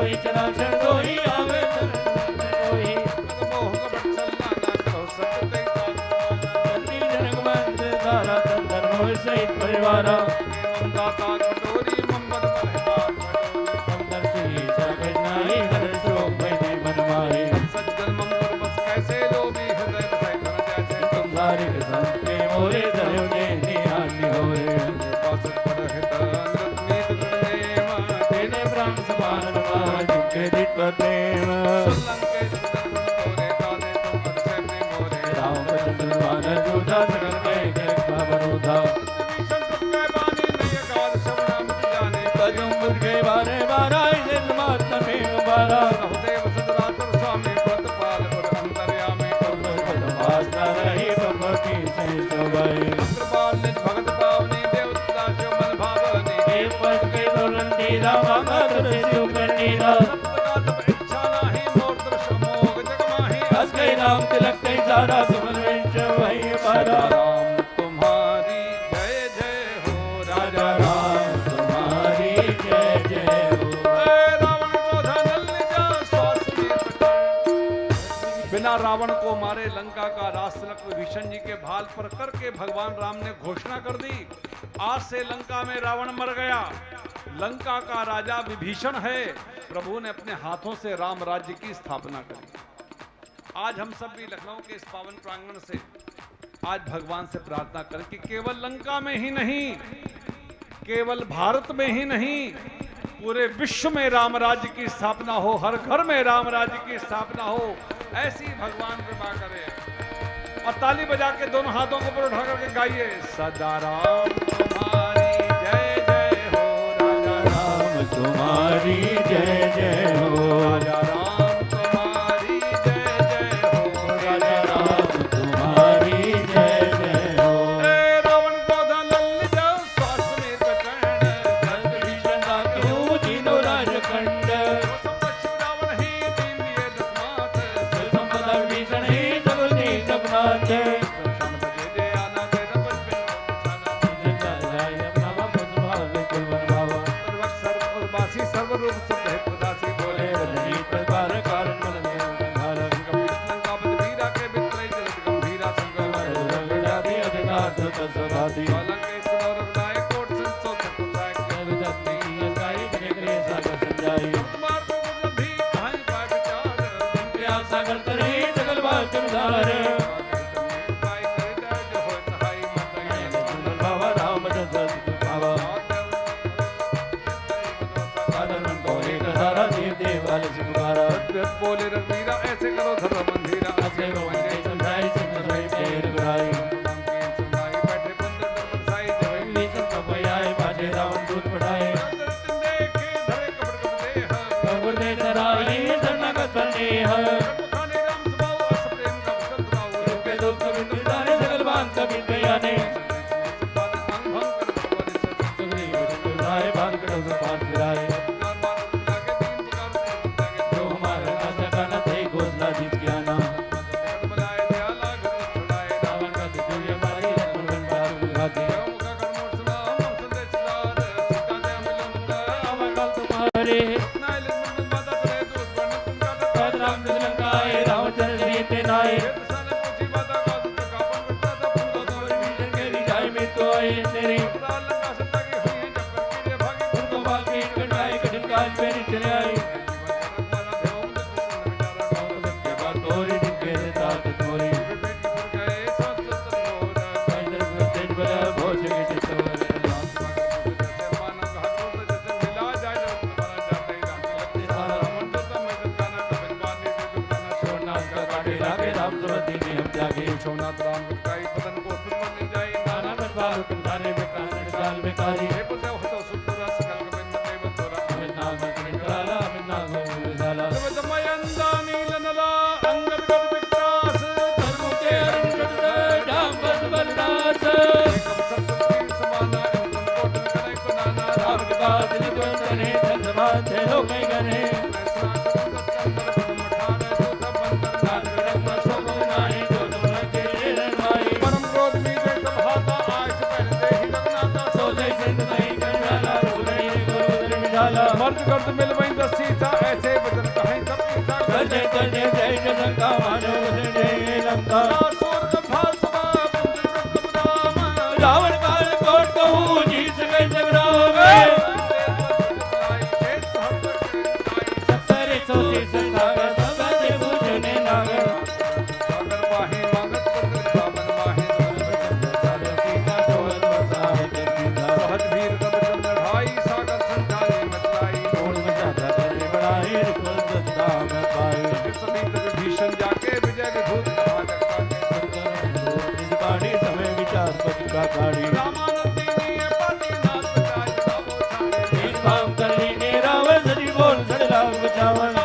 कोई चराचर कोई आवे शरण कोई मोह कपट छलना ना करो सकते धरती जनक मंद धारा तंदर मोह सहित परिवारा दाता कटोरी मम्मद मलहबार अंदर से जागर नाई हर शोक मैंने मन मारे सज्जन मंगल बस कैसे लोभी हृदय बसाई धन जैसे तुम सारे संत के मोरे धरोगे निहाल होए पासत पर हित अनृत नीत गुणदेव तेने प्राण समान मान के दिट पर प्रेम सुलंके सुदर्शन तोरे दाने तुम अक्षय प्रेम मोरे राम बचन मान जोधा सकल के का बरूधा विभीषण तुम कै बानी नहीं अगाध शब्द मत जाने कजम मुर्गे बारे बारा इसे समात्म में बारा सहुदेव सदराचर स्वामी व्रतपाल और अंतर्यामी वास्ता रही भगवती से सोबाई कृपाल निज भगत पावनी देवता शिव मन भावनी देव पद के दोलन दीदा भगत से सुकनीदा सप्तगात इच्छा नाही मोर दृश मोग जग माही हस गई राम तिलक कई सारा सुमन वेंच वही बारा राम तुम्हारी जय जय हो राजा राम तुम्हारी जय जय हो रावण को धनल जा स्वास्थ्य बिना रावण को मारे लंका का राज तिलक विभीषण जी के भाल पर करके भगवान राम ने घोषणा कर दी, आज से लंका में रावण मर गया, लंका का राजा विभीषण है। प्रभु ने अपने हाथों से राम राज्य की स्थापना करी। आज हम सब भी लखनऊ के इस पावन प्रांगण से आज भगवान से प्रार्थना करें कि केवल लंका में ही नहीं, केवल भारत में ही नहीं, पूरे विश्व में राम राज्य की स्थापना हो, हर घर में राम राज्य की स्थापना हो, ऐसी भगवान कृपा करे। और ताली बजा के दोनों हाथों को ऊपर उठा करके गाइए, सदा राम तुम्हारी जय जय हो, राजा राम तुम्हारी जय जय हो राजा राम तुम्हारी जय जय हो, राजा राम तुम्हारी जय जय हो ए रावण को धनल जा स्वास्मित कर्ण विभीषण का क्यों जीनो राजखंड रावण ही दीन दिए दसमात संपदा विभीषण ही जगुनी जगन्नाथ क्षण बजे दे आना दे रपस बिन छाना अपना बाप सुभाव कुल बनवावा सर्वक सर्व और बासी सर्व रूप सब है प्रदासी बोले रजनी प्रकार कारण मन में धारा कृष्ण का बद वीरा के मित्र जगत गंभीरा संगम रंग जाति अधिकार तो सभाति बालक के सुनर रघुनाय कोट संतो चतुर्साय सर्व जाति की असाई बने करे सागर संजाई कुमार को बुद्धि कहां पाए विचार प्यार सागर करे सकल बात उधार पाए करे जाय जो हो सहाय मत बाबा राम दशरथ बाबा साधन को एक धारा देव देवाल सिंगारा बोले रघुवीरा ऐसे करो धर्म मंदिरा असे रो मंगे समझाई समझाई पेर गुराई संभाई बैठे बंदर दर्पण साई जय नीचन कपयाए बाजे रावण दूत पढ़ाए देखे धरे कपड़ कपड़ देह प्रभु दे धराई शरणागत बनेह खाने राम स्वभाव अस प्रेम का वसंत राव के दुख बिंदु दाने सकल बांध कभी बयाने बाल भंग भंग कर भगवान से सुग्री विष्णुराय बांध कर पांच विराय जो हमारा न सका न थे घोषणा जीत के आना रावण का दिव्य मारी लक्ष्मण बन बार बुलाते रावण काल तुम्हारे पद राम लंकाए रामचंद्र जी ते नाए के रिजाई में तो आए तेरे उनको बाकी कटाई कठिन काल पे चले आए के बाद तोरे दिन के रात तोरे तेज बला भोज के चितवर सोमनाथ का काटे लागे राम सुमति में हम जागे सोमनाथ राम काई बदन को सुन ले जाए नाना बन बालू तुम थाने में कान काल में कारी हे पुत्र हतो सुंदर सकल गोविंद देव तोरा अमित नाम निकाला अमित नाम विशाला मयंदा नीलनला अंगद गद विक्रास धर्म के अरुण राम बस बलदास एकम सत्य समाना एवं कोटल करे कुनाना राम के बाद निकोन करे धन समाज थे लोग में गने नाथ रंग सोम नाई जो तुम के रनवाई सोची संसार सबते बुझने नागर सागर माही मांगत पुत्र बामन माही सीता सोल बसाए सीता सहज वीर तब चंद्र ढाई सागर संचाले मचलाई ढोल बजाता करे बड़ाई कुल दत्ता में पाए समीप विभीषण जाके विजय विभूत कहा जगता के बाणी समय विचार पति का गाड़ी रामानंदी ने पति नाथ बचाए बाबो छाड़े एक काम कर ली रावण सरी बोल सड़लाग बचावन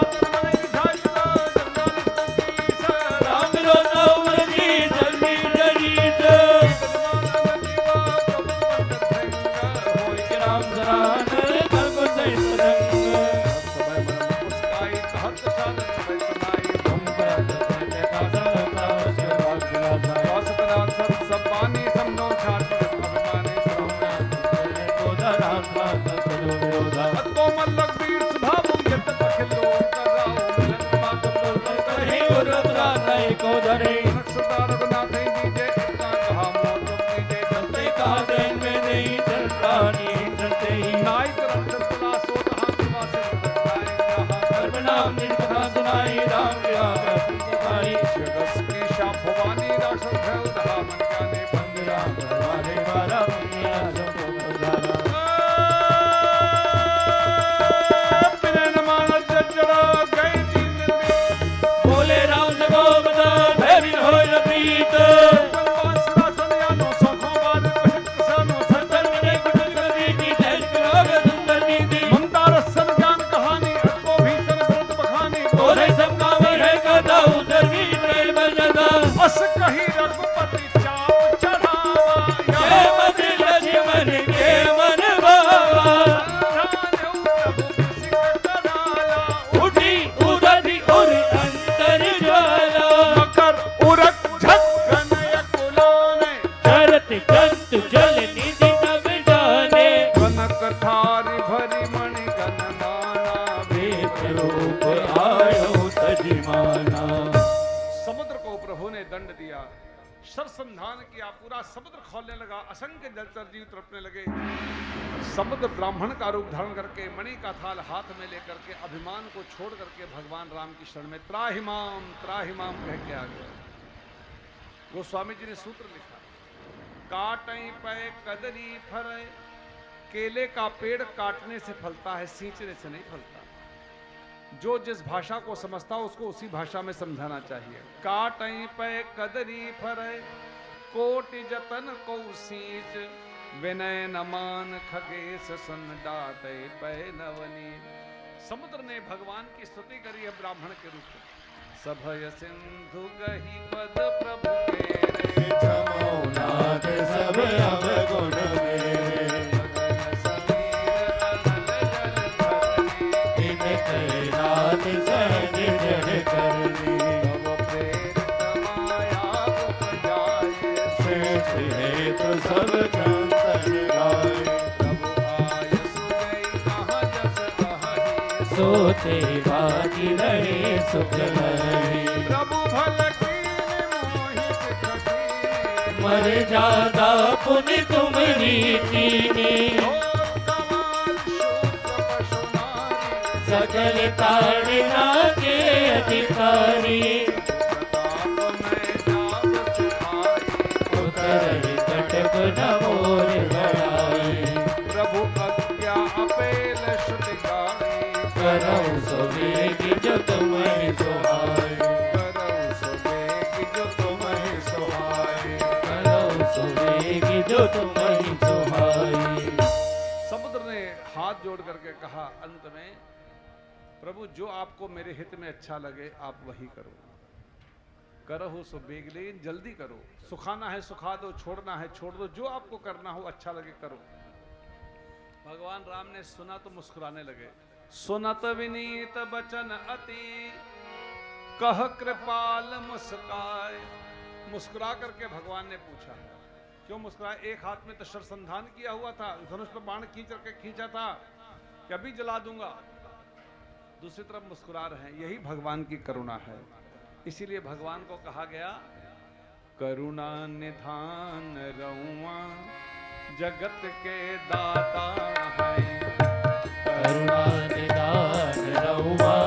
राम रोना उमर जी जल्दी जरीत होई राम सरान कल्प सही सदंग हम करत तेरे का सदा से भाग विलासा को धरान बात करो विरोधा कहीं उरुद्रा नहीं को धरे चलते का दिन में नहीं चलता नहीं चलते ही कर्म नाम निर्भा सुनाई राम के आगे दिखाई राम हमारे बारा दुनिया सबको बजाना बोले राम से गो बता भैबिन हो प्रीत संतर में कुटुंब करी की तेज करोग सुंदर नीति बोले सब काम है कदा उधर भी प्रेम बजदा अस कही रघुपति चाप चढ़ावा के मत लक्ष्मण के मन बाबा उठी उड़धी उड़ अंतर ज्वाला मकर उरक झक कनय कुलाने चरत जंतु जल निधि तब जाने कनक थारी भरी मणि गणनाना वेद रूप आयो तजिमाना समुद्र को प्रभु ने दंड दिया सरसंधान किया पूरा समुद्र खोलने लगा असंख्य जलचर जीव तड़पने लगे समुद्र ब्राह्मण का रूप धारण करके मणि का थाल हाथ में लेकर के अभिमान को छोड़ करके भगवान राम की शरण में त्राहिमाम कह के आ गया गोस्वामी जी ने सूत्र लिखा काटई पे कदरी फरे केले का पेड़ काटने से फलता है सींचने से नहीं फलता जो जिस भाषा को समझता हो उसको उसी भाषा में समझाना चाहिए काटई पे कदरी फरे कोटि जतन को सींच विनय नमान खगेश सन डाटे पे नवनी समुद्र ने भगवान की स्तुति करी है ब्राह्मण के रूप में सभय सिंधु गही पद प्रभु के नाथ सब अवगुण मेरे इनके नाथ सहज जड़ करनी श्रेष्ठ है तो सब कंतन गाए सोते बाकी रहे सुख रहे प्रभु भल कीन मर जादा पुण्य तुम रीति में सकल ताड़ना के अधिकारी उतर कटक न मोर बढ़ाई प्रभु अज्ञा अपेल श्रुति गाई करौ सुवेग जो तुम्हें सुहाए करौ सुबेग जो तुम्हें सुहाए करौ सुवेग जो तुम्हें सुहाए समुद्र ने हाथ जोड़ करके कहा अंत में प्रभु जो आपको मेरे हित में अच्छा लगे आप वही करो करहो सो बेगलेन जल्दी करो सुखाना है सुखा दो छोड़ना है छोड़ दो जो आपको करना हो अच्छा लगे करो भगवान राम ने सुना तो मुस्कुराने लगे सुनत विनीत बचन अति कह कृपाल मुस्काए मुस्कुरा करके भगवान ने पूछा क्यों मुस्कुराए एक हाथ में तो शरसंधान किया हुआ था धनुष पर बाण खींच करके खींचा था कि अभी जला दूंगा दूसरी तरफ मुस्कुरा रहे हैं यही भगवान की करुणा है इसीलिए भगवान को कहा गया करुणा निधान रउआ जगत के दाता है करुणा निदान रउआ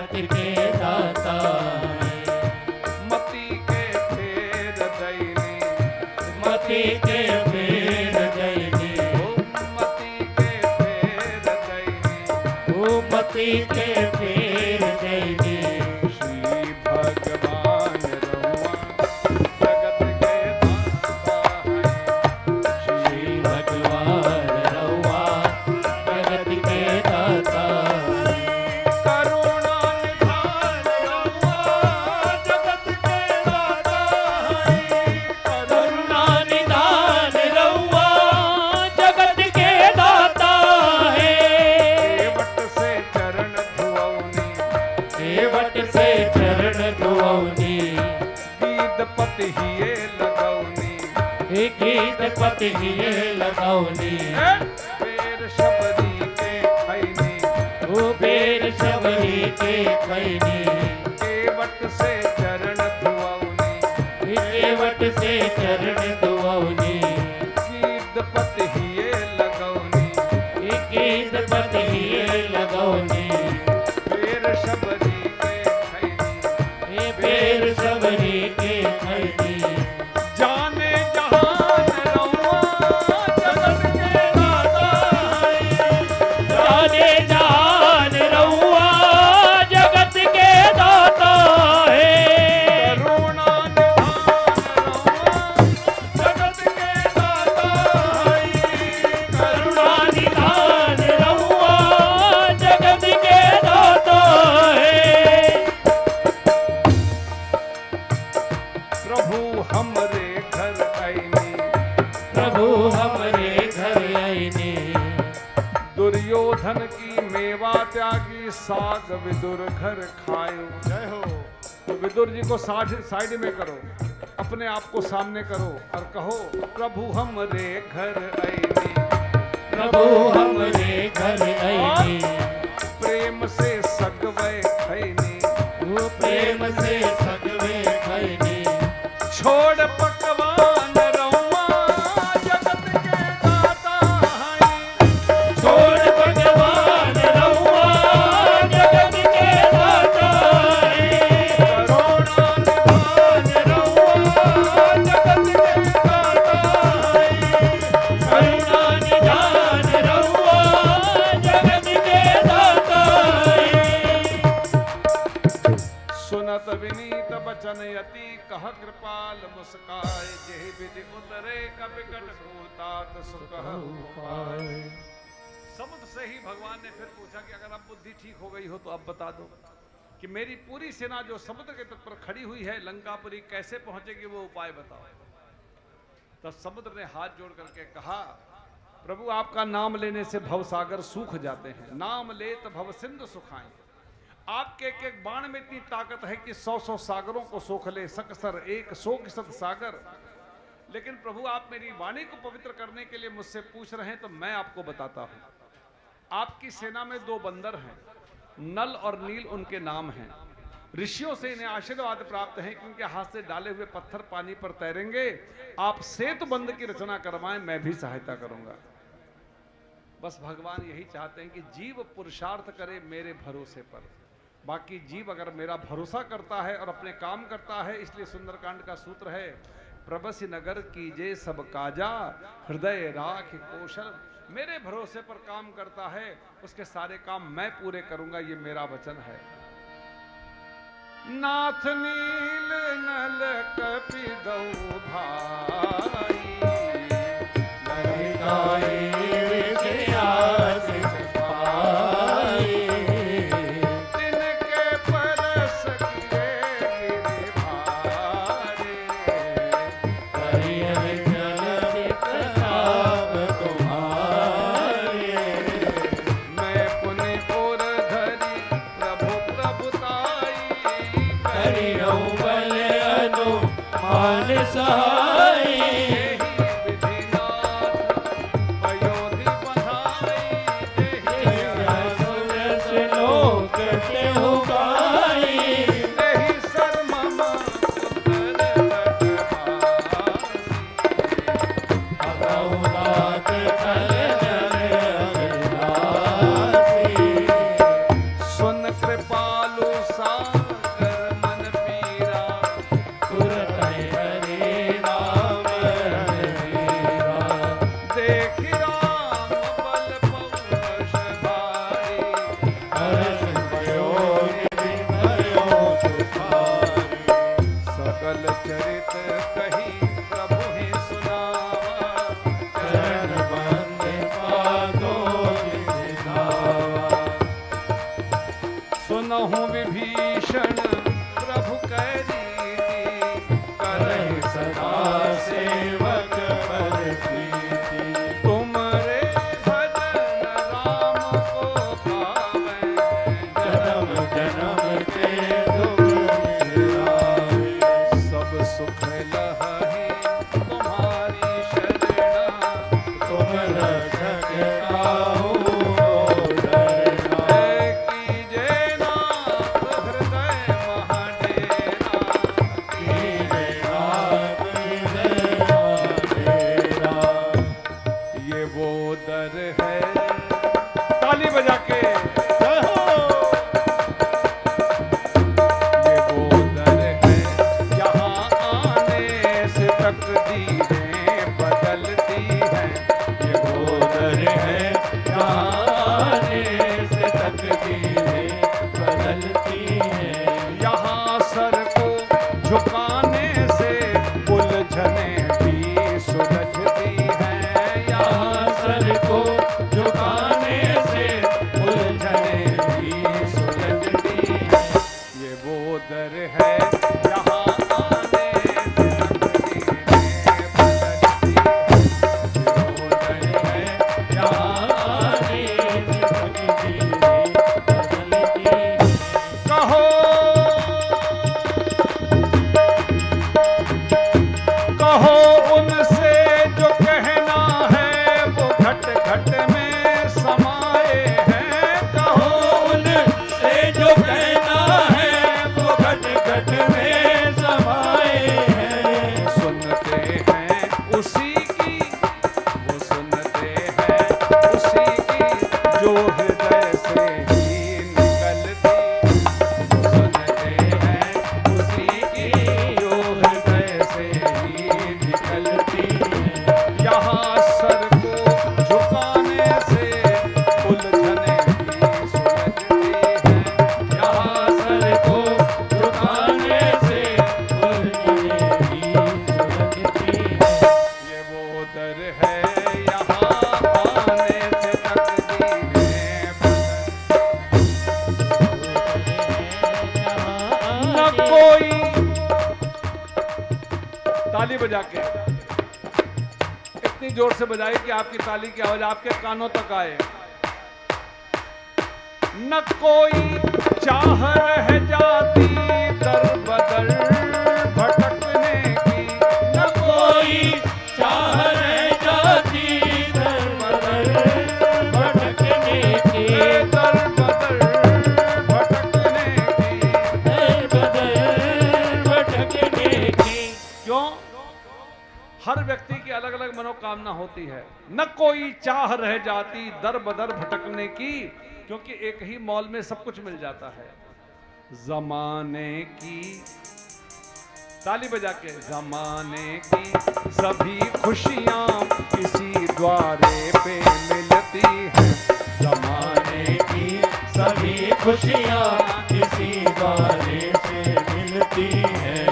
जगत के दाता है। मति के फेर दैनी, मति के फेर दैनी, मति के फेर दैनी, ओ मति के फेर दैनी। श्री भगवान रहुआ जगत के दाता है। श्री भगवान रहुआ जगत के दाता है। करुणा निधान रहुआ जगत के दाता है। करुणा निधान रहुआ जगत के दाता है। केवट से चरण धुऔनी, केवट से चरण धुऔनी, गीतपति हिये लगौनी। गीत पति हिये लगौनी। बेर शबरी के खैनी, ओ बेर शबरी के खैनी, केवट से चरण धुऔनी। केवट से चरण धुऔनी, गीतपति हिये लगौनी। गीत पति हिये लगौनी। बेर शबरी के खैनी, बेर शबरी के खैनी। जाने जहान रहुआ जगत के दाता है। जाने जान रहुआ जगत के दाता है। करुणा निधान रहुआ जगत के दाता है। करुणा निधान रहुआ जगत के दाता है। प्रभु हमरे घर आईनी, प्रभु हमरे घर आईने। दुर्योधन की मेवा त्यागी, साग विदुर घर खायो। जय हो। तो विदुर जी को साइड में करो, अपने आप को सामने करो और कहो प्रभु हमरे घर आईनी। प्रभु हमरे घर आईने। प्रेम से सगवै खैनी, वो प्रेम से सगवे खैनी। छोड़ पकवान रहुआ जगत के दाता है। छोड़ भगवान रहुआ जगत के दाता है। करुणा निधान रहुआ जगत के दाता है। करुणा निधान रहुआ जगत के दाता है। सुनत विनीत बचन यति कह कृपाल मुस्काए। जेहि विधि उतरे कपिकट भूतात सुकहु पाए। समुद्र से ही भगवान ने फिर पूछा कि अगर अब बुद्धि ठीक हो गई हो तो अब बता दो कि मेरी पूरी सेना जो समुद्र के तट पर खड़ी हुई है लंकापुरी कैसे पहुंचेगी, वो उपाय बताओ। तब समुद्र ने हाथ जोड़ करके कहा प्रभु आपका नाम लेने से भवसागर सूख जाते हैं। नाम लेत भव सिंधु सुखाएं। आपके एक एक बाण में इतनी ताकत है कि 100-100 सागरों को सोख ले। सकसर एक 100 सागर। लेकिन प्रभु आप मेरी वाणी को पवित्र करने के लिए मुझसे पूछ रहे हैं तो मैं आपको बताता हूं। आपकी सेना में 2 बंदर हैं, नल और नील उनके नाम हैं। ऋषियों से इन्हें आशीर्वाद प्राप्त है कि उनके हाथ से डाले हुए पत्थर पानी पर तैरेंगे। आप सेतु बंध की रचना करवाएं, मैं भी सहायता करूंगा। बस भगवान यही चाहते हैं कि जीव पुरुषार्थ करे मेरे भरोसे पर। बाकी जीव अगर मेरा भरोसा करता है और अपने काम करता है, इसलिए सुंदरकांड का सूत्र है प्रबसी नगर कीजे सब काजा, हृदय राख कौशल। मेरे भरोसे पर काम करता है, उसके सारे काम मैं पूरे करूंगा, ये मेरा वचन है। नाथ नील नल कपि दऊ भाई, ललिताई विद्यास पाई। तिनके परस किए गिरधारे, करियर चलत नाम तुम्हारे। मैं पुनि और धरी प्रभु प्रभुताई, करियो बल अनुमान सहाय। सुन कृपालु विभीषण प्रभु करी करहि सदा सेवक पर प्रीति। तुमरे भजन राम को पावै जन्म जन्म के दुख बिसरावे। सब सुख लहहि तुम्हारी शरणा तुम रक्षक काहू डरना। कीजे नाथ हृदय महाडेरा कीजे नाथ हृदय महाडेरा। ये वो दर है, ताली बजा के ये वो दर है, यहाँ आने से तकदीरें बदलती हैं। ये वो दर है जहाँ आने से तकदीरें बदलती हैं। यहाँ सर को झुकाने से उलझने भी सुलझती हैं। यहाँ सर को झुकाने से उलझने भी सुलझती हैं। ये वो दर है, यहाँ आने से तकदीरें बदलती हैं। ये वो दर है जहाँ आने से तकदीरें बदलती हैं। कहो कहो उनसे जो कहना है, वो घट घट में समाए हैं। कहो उनसे जो कहना है वो घट घट में समाए हैं। सुनते हैं उसी की, वो सुनते हैं उसी की जो हृदय से ही निकलती। सुनते हैं उसी की जो हृदय से ही निकलती। यहाँ सर को झुकाने से उलझने भी सुलझती हैं। यहाँ सर को झुकाने से उलझने भी सुलझती हैं। ये वो दर है, यहाँ आने से तकदीरें न कोई, ताली बजा के इतनी जोर से बजाई कि आपकी ताली की आवाज आपके कानों तक आए। न कोई चाह रह जाती दर बदर भटकने की। न कोई चाह रह जाती दर बदर भटकने की। दर बदर भटकने की। दर बदर भटकने की। क्यों? हर व्यक्ति की अलग अलग मनोकामना होती है। न कोई चाह रह जाती दर बदर भटकने की, क्योंकि एक ही मॉल में सब कुछ मिल जाता है। जमाने की, ताली बजा के, जमाने की सभी खुशियां किसी द्वारे पे मिलती हैं। जमाने की सभी खुशियाँ किसी द्वारे से मिलती हैं।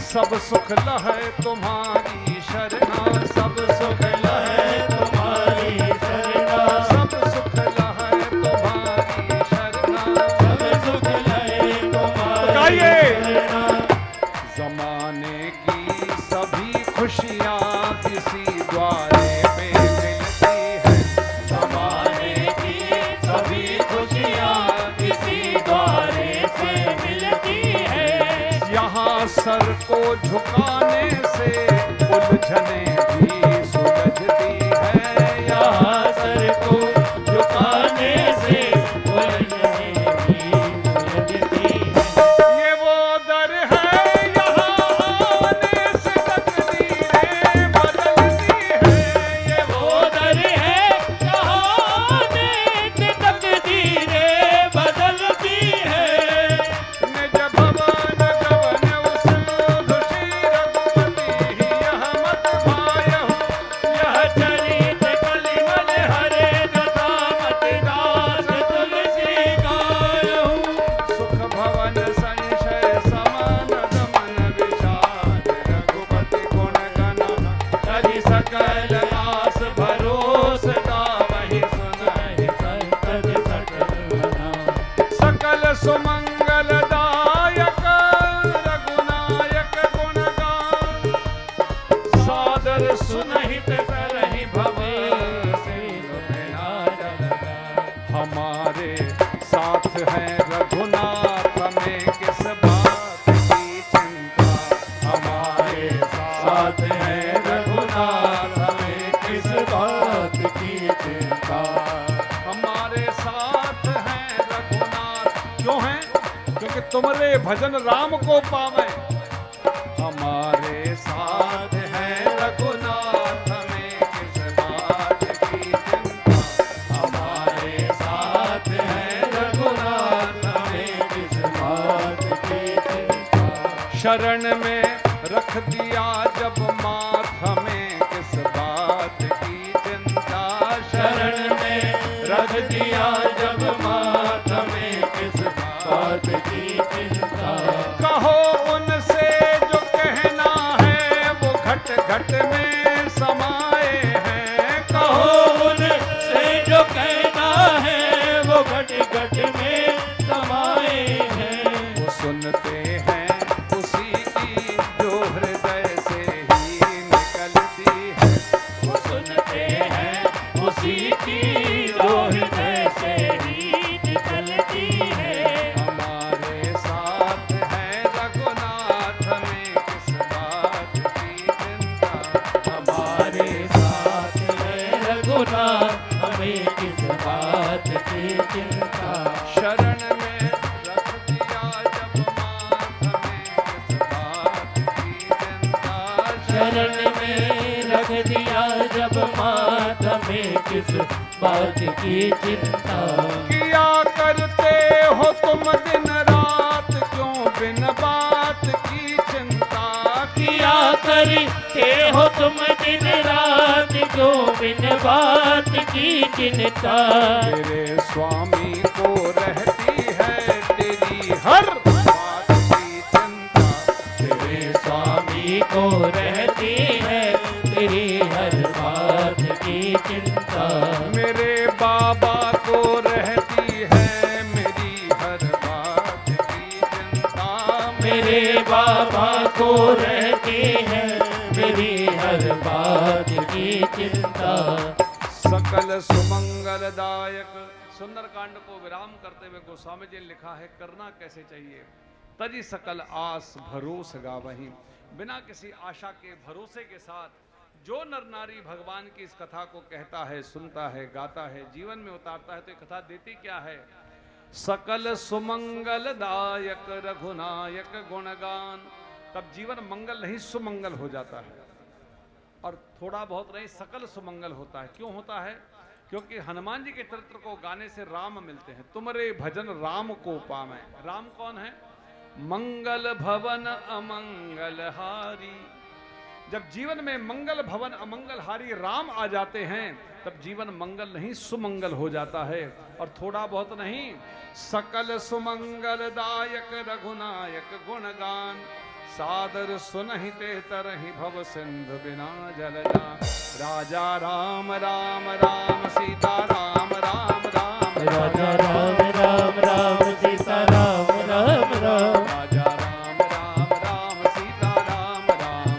सब सुख लहै तुम्हारी शरणा, सब सुख लहै तुम्हारी शरणा। सब सुख लहै तुम्हारी शरणा। सब सुख लहै तुम्हारी गाइए। शरणा। जमाने की सभी खुशियां किसी द्वारे पे मिलती है। जमाने की सभी खुशियाँ किसी द्वारे से मिलती हैं। यहाँ सर को झुकाने से उलझने भी सुलझती है। यहाँ सर को झुकाने से उलझने भी सुलझती हैं। ये वो दर है, यहाँ आने से तकदीरें बदलती है। ये वो दर है जहाँ आने से तकदीरें बदलती हैं। निज भवन गवन उस खुशी रघुपति रघुनाथ में किस बात की चिंता। हमारे साथ है रघुनाथ, हमें किस बात की चिंता। हमारे साथ हैं रघुनाथ, क्यों हैं? क्योंकि तुमरे भजन राम को पावे। हमारे साथ हैं रघुनाथ में किस बात की चिंता। हमारे साथ है रघुनाथ, हमें किस बात की चिंता। शरण में रख दिया जब माथ, हमें किस बात की चिंता। शरण में रख दिया जब माथ, हमें किस बात की चिंता। कहो उनसे जो कहना है, वो घट घट में समाए हैं। कहो उनसे जो कहना है, वो घट घट में समाए हैं। वो सुनते हैं उसी की जो हृदय से ही निकलती है। वो सुनते हैं उसी की जो हृदय से ही निकलती है। हमारे साथ है रघुनाथ में किस बात की चिंता। हमारे साथ है रघुनाथ, हमें किस बात की चिंता। शरण में रख दिया जब माथ, हमें किस बात की चिंता। शरण में रख दिया जब माथ, हमें किस बात की चिंता। किया करते हो तुम दिन रात, क्यों बिन बात की चिंता। किया करते हो तुम दिन रात, क्यों बिन बात की चिंता। तेरे स्वामी को रहती है तेरी हर बात की चिंता। तेरे स्वामी को रहती है तेरी हर बात की चिंता। मेरे बाबा को रहती है मेरी हर बात की चिंता। मेरे बाबा को रहती है मेरी हर बात की चिंता। सकल सुमंगलदायक। सुंदरकांड को विराम करते हुए गोस्वामी जी ने लिखा है, करना कैसे चाहिए। तजी सकल आस भरोस गावहीं। बिना किसी आशा के भरोसे के साथ जो नर नारी भगवान की इस कथा को कहता है, सुनता है, गाता है, जीवन में उतारता है, तो ये कथा देती क्या है। सकल सुमंगलदायक रघुनायक गुणगान। तब जीवन मंगल नहीं सुमंगल हो जाता है, और थोड़ा बहुत नहीं सकल सुमंगल होता है। क्यों होता है? क्योंकि हनुमान जी के चरित्र को गाने से राम मिलते हैं। तुमरे भजन राम को पावे। राम कौन है? मंगल भवन अमंगल हारी। जब जीवन में मंगल भवन अमंगल हारी राम आ जाते हैं, तब जीवन मंगल नहीं सुमंगल हो जाता है। और थोड़ा बहुत नहीं, सकल सुमंगलदायक रघुनायक गुणगान। सादर सुनहिते तरहि भव सिंधु बिना जल जा। राजा राम राम राम सीता राम राम राम। राजा राम राम राम सीता राम राम राम। राजा राम राम राम सीता राम राम राम।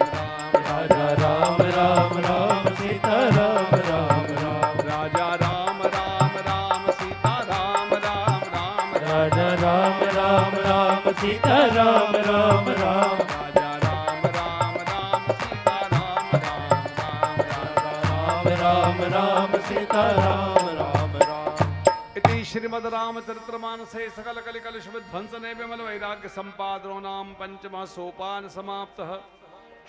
राजा राम राम राम सीता राम राम राम। राजा राम राम राम सीता राम राम राम। राजा राम राम राम सीता राम राम राम। राजा राम राम राम सीता राम राम राम। राम राम सीता राम राम राम। इति श्रीमद् रामचरितमानसे सकल कलिकलुष विध्वंसने विमल वैराग्य संपादनो नाम पंचमः सोपान समाप्तः।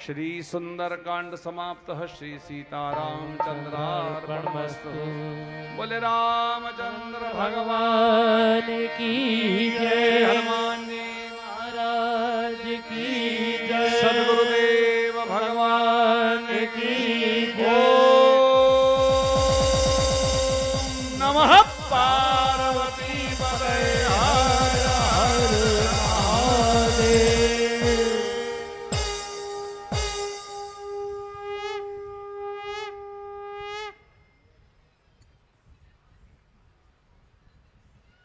श्री सुंदरकांड समाप्तः। श्री सीतारामचंद्रार्पणमस्तु। बोले रामचंद्र भगवान भगवान की